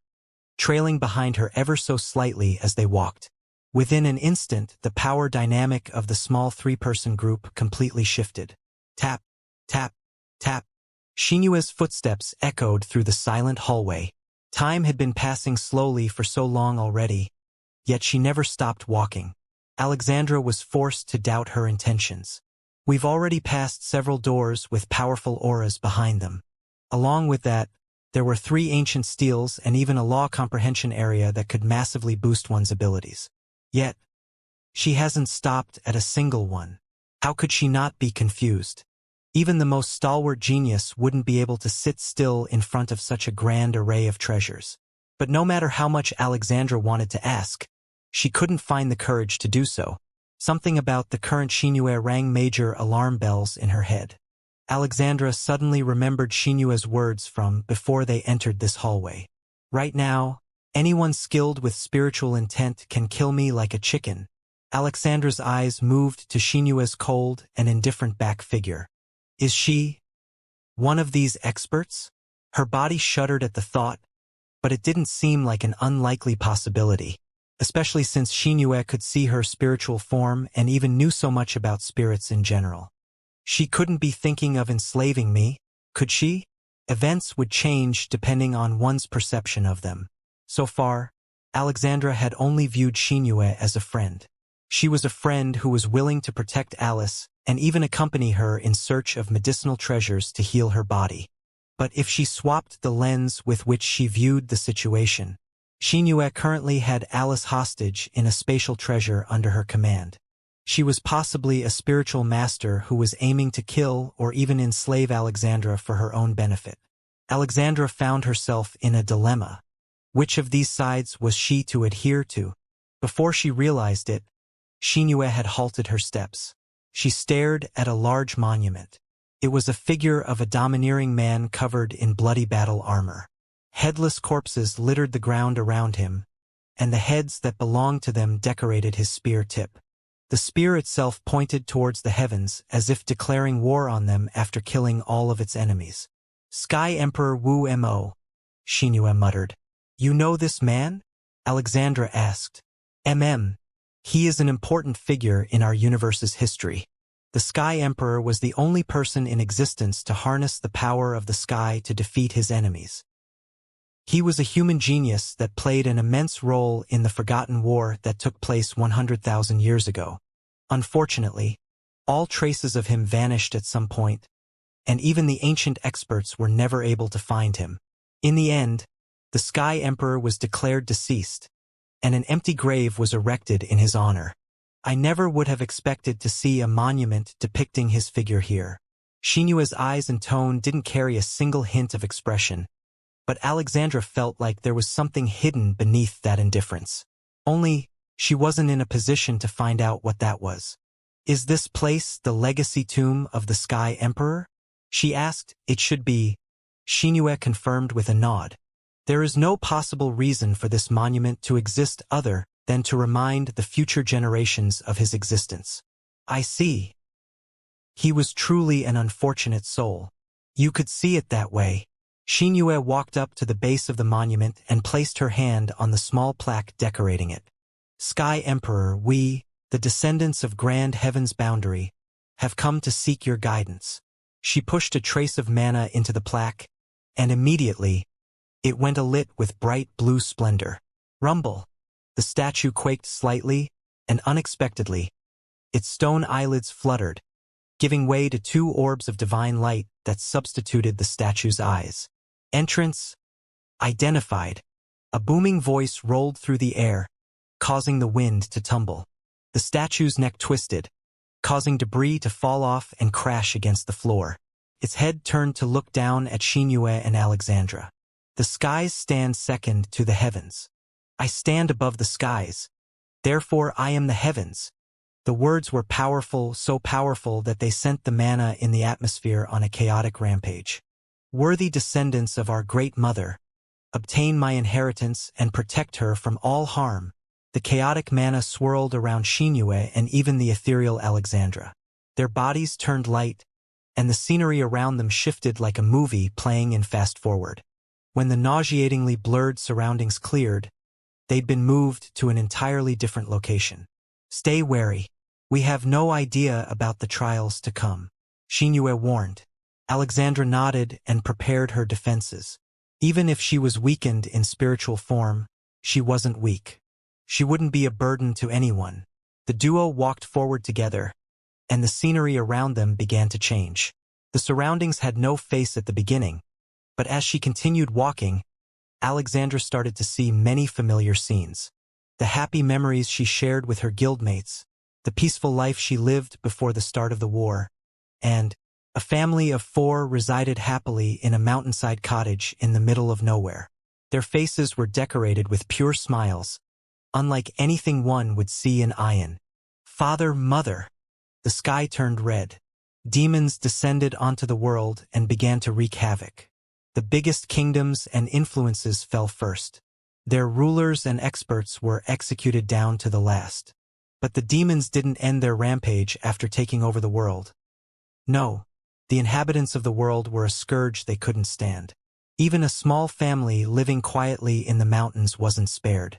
trailing behind her ever so slightly as they walked. Within an instant, the power dynamic of the small three-person group completely shifted. Tap, tap, tap. Xianxia's footsteps echoed through the silent hallway. Time had been passing slowly for so long already, yet she never stopped walking. Alexandra was forced to doubt her intentions. We've already passed several doors with powerful auras behind them. Along with that, there were 3 ancient steels and even a law comprehension area that could massively boost one's abilities. Yet, she hasn't stopped at a single one. How could she not be confused? Even the most stalwart genius wouldn't be able to sit still in front of such a grand array of treasures. But no matter how much Alexandra wanted to ask, she couldn't find the courage to do so. Something about the current Xianxia rang major alarm bells in her head. Alexandra suddenly remembered Xianxia's words from before they entered this hallway. Right now, anyone skilled with spiritual intent can kill me like a chicken. Alexandra's eyes moved to Xianxia's cold and indifferent back figure. Is she one of these experts? Her body shuddered at the thought, but it didn't seem like an unlikely possibility, especially since Xianxia could see her spiritual form and even knew so much about spirits in general. She couldn't be thinking of enslaving me, could she? Events would change depending on one's perception of them. So far, Alexandra had only viewed Xianxia as a friend. She was a friend who was willing to protect Alice and even accompany her in search of medicinal treasures to heal her body. But if she swapped the lens with which she viewed the situation, Xianxia currently had Alice hostage in a spatial treasure under her command. She was possibly a spiritual master who was aiming to kill or even enslave Alexandra for her own benefit. Alexandra found herself in a dilemma. Which of these sides was she to adhere to? Before she realized it, Xianxia had halted her steps. She stared at a large monument. It was a figure of a domineering man covered in bloody battle armor. Headless corpses littered the ground around him, and the heads that belonged to them decorated his spear tip. The spear itself pointed towards the heavens as if declaring war on them after killing all of its enemies. Sky Emperor Wu Mo, Xianxia muttered. You know this man? Alexandra asked. He is an important figure in our universe's history. The Sky Emperor was the only person in existence to harness the power of the sky to defeat his enemies. He was a human genius that played an immense role in the forgotten war that took place 100,000 years ago. Unfortunately, all traces of him vanished at some point, and even the ancient experts were never able to find him. In the end, the Sky Emperor was declared deceased, and an empty grave was erected in his honor. I never would have expected to see a monument depicting his figure here. Xianxia's eyes and tone didn't carry a single hint of expression, but Alexandra felt like there was something hidden beneath that indifference. Only, she wasn't in a position to find out what that was. Is this place the legacy tomb of the Sky Emperor? She asked. It should be. Xianxia confirmed with a nod. There is no possible reason for this monument to exist other than to remind the future generations of his existence. I see. He was truly an unfortunate soul. You could see it that way. Xianxia walked up to the base of the monument and placed her hand on the small plaque decorating it. Sky Emperor, we, the descendants of Grand Heaven's boundary, have come to seek your guidance. She pushed a trace of mana into the plaque, and immediately, it went alit with bright blue splendor. Rumble! The statue quaked slightly, and unexpectedly, its stone eyelids fluttered, giving way to two orbs of divine light that substituted the statue's eyes. Entrance identified. A booming voice rolled through the air, causing the wind to tumble. The statue's neck twisted, causing debris to fall off and crash against the floor. Its head turned to look down at Xianxia and Alexandra. The skies stand second to the heavens. I stand above the skies. Therefore I am the heavens. The words were powerful, so powerful that they sent the mana in the atmosphere on a chaotic rampage. Worthy descendants of our great mother, obtain my inheritance and protect her from all harm. The chaotic mana swirled around Xianxia and even the ethereal Alexandra. Their bodies turned light, and the scenery around them shifted like a movie playing in fast forward. When the nauseatingly blurred surroundings cleared, they'd been moved to an entirely different location. Stay wary. We have no idea about the trials to come, Xianxia warned. Alexandra nodded and prepared her defenses. Even if she was weakened in spiritual form, she wasn't weak. She wouldn't be a burden to anyone. The duo walked forward together, and the scenery around them began to change. The surroundings had no face at the beginning, but as she continued walking, Alexandra started to see many familiar scenes. The happy memories she shared with her guildmates, the peaceful life she lived before the start of the war, and a family of 4 resided happily in a mountainside cottage in the middle of nowhere. Their faces were decorated with pure smiles, unlike anything one would see in Ion. Father, mother! The sky turned red. Demons descended onto the world and began to wreak havoc. The biggest kingdoms and influences fell first. Their rulers and experts were executed down to the last. But the demons didn't end their rampage after taking over the world. No, the inhabitants of the world were a scourge they couldn't stand. Even a small family living quietly in the mountains wasn't spared.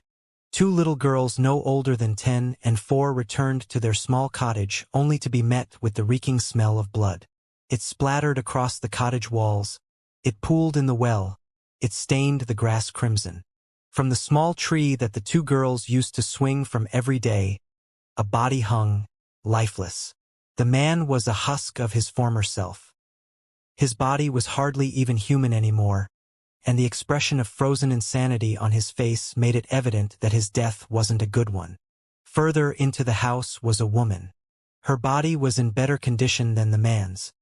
2 little girls no older than 10 and 4 returned to their small cottage only to be met with the reeking smell of blood. It splattered across the cottage walls. It pooled in the well. It stained the grass crimson. From the small tree that the 2 girls used to swing from every day, a body hung, lifeless. The man was a husk of his former self. His body was hardly even human anymore, and the expression of frozen insanity on his face made it evident that his death wasn't a good one. Further into the house was a woman. Her body was in better condition than the man's,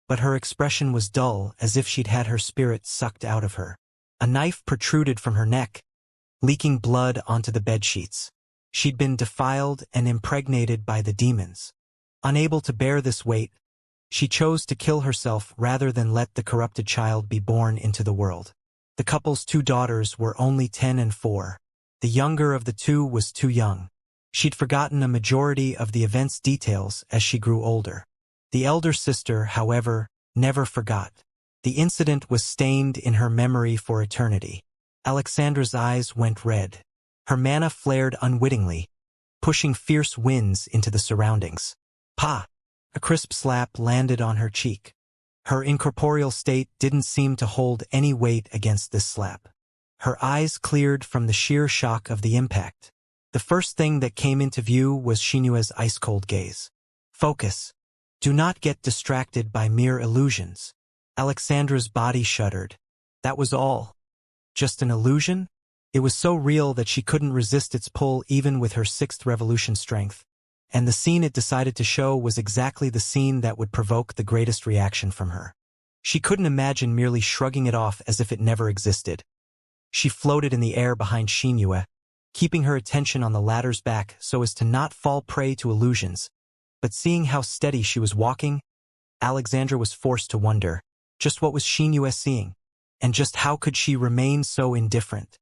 but her expression was dull, as if she'd had her spirit sucked out of her. A knife protruded from her neck, leaking blood onto the bedsheets. She'd been defiled and impregnated by the demons. Unable to bear this weight, she chose to kill herself rather than let the corrupted child be born into the world. The couple's 2 daughters were only 10 and 4. The younger of the 2 was too young. She'd forgotten a majority of the event's details as she grew older. The elder sister, however, never forgot. The incident was stained in her memory for eternity. Alexandra's eyes went red. Her mana flared unwittingly, pushing fierce winds into the surroundings. Pa! A crisp slap landed on her cheek. Her incorporeal state didn't seem to hold any weight against this slap. Her eyes cleared from the sheer shock of the impact. The first thing that came into view was Xianxia's ice-cold gaze. Focus. Do not get distracted by mere illusions. Alexandra's body shuddered. That was all. Just an illusion? It was so real that she couldn't resist its pull even with her 6th revolution strength. And the scene it decided to show was exactly the scene that would provoke the greatest reaction from her. She couldn't imagine merely shrugging it off as if it never existed. She floated in the air behind Xianxia, keeping her attention on the latter's back so as to not fall prey to illusions. But seeing how steady she was walking, Alexandra was forced to wonder, just what was Xianxia seeing? And just how could she remain so indifferent?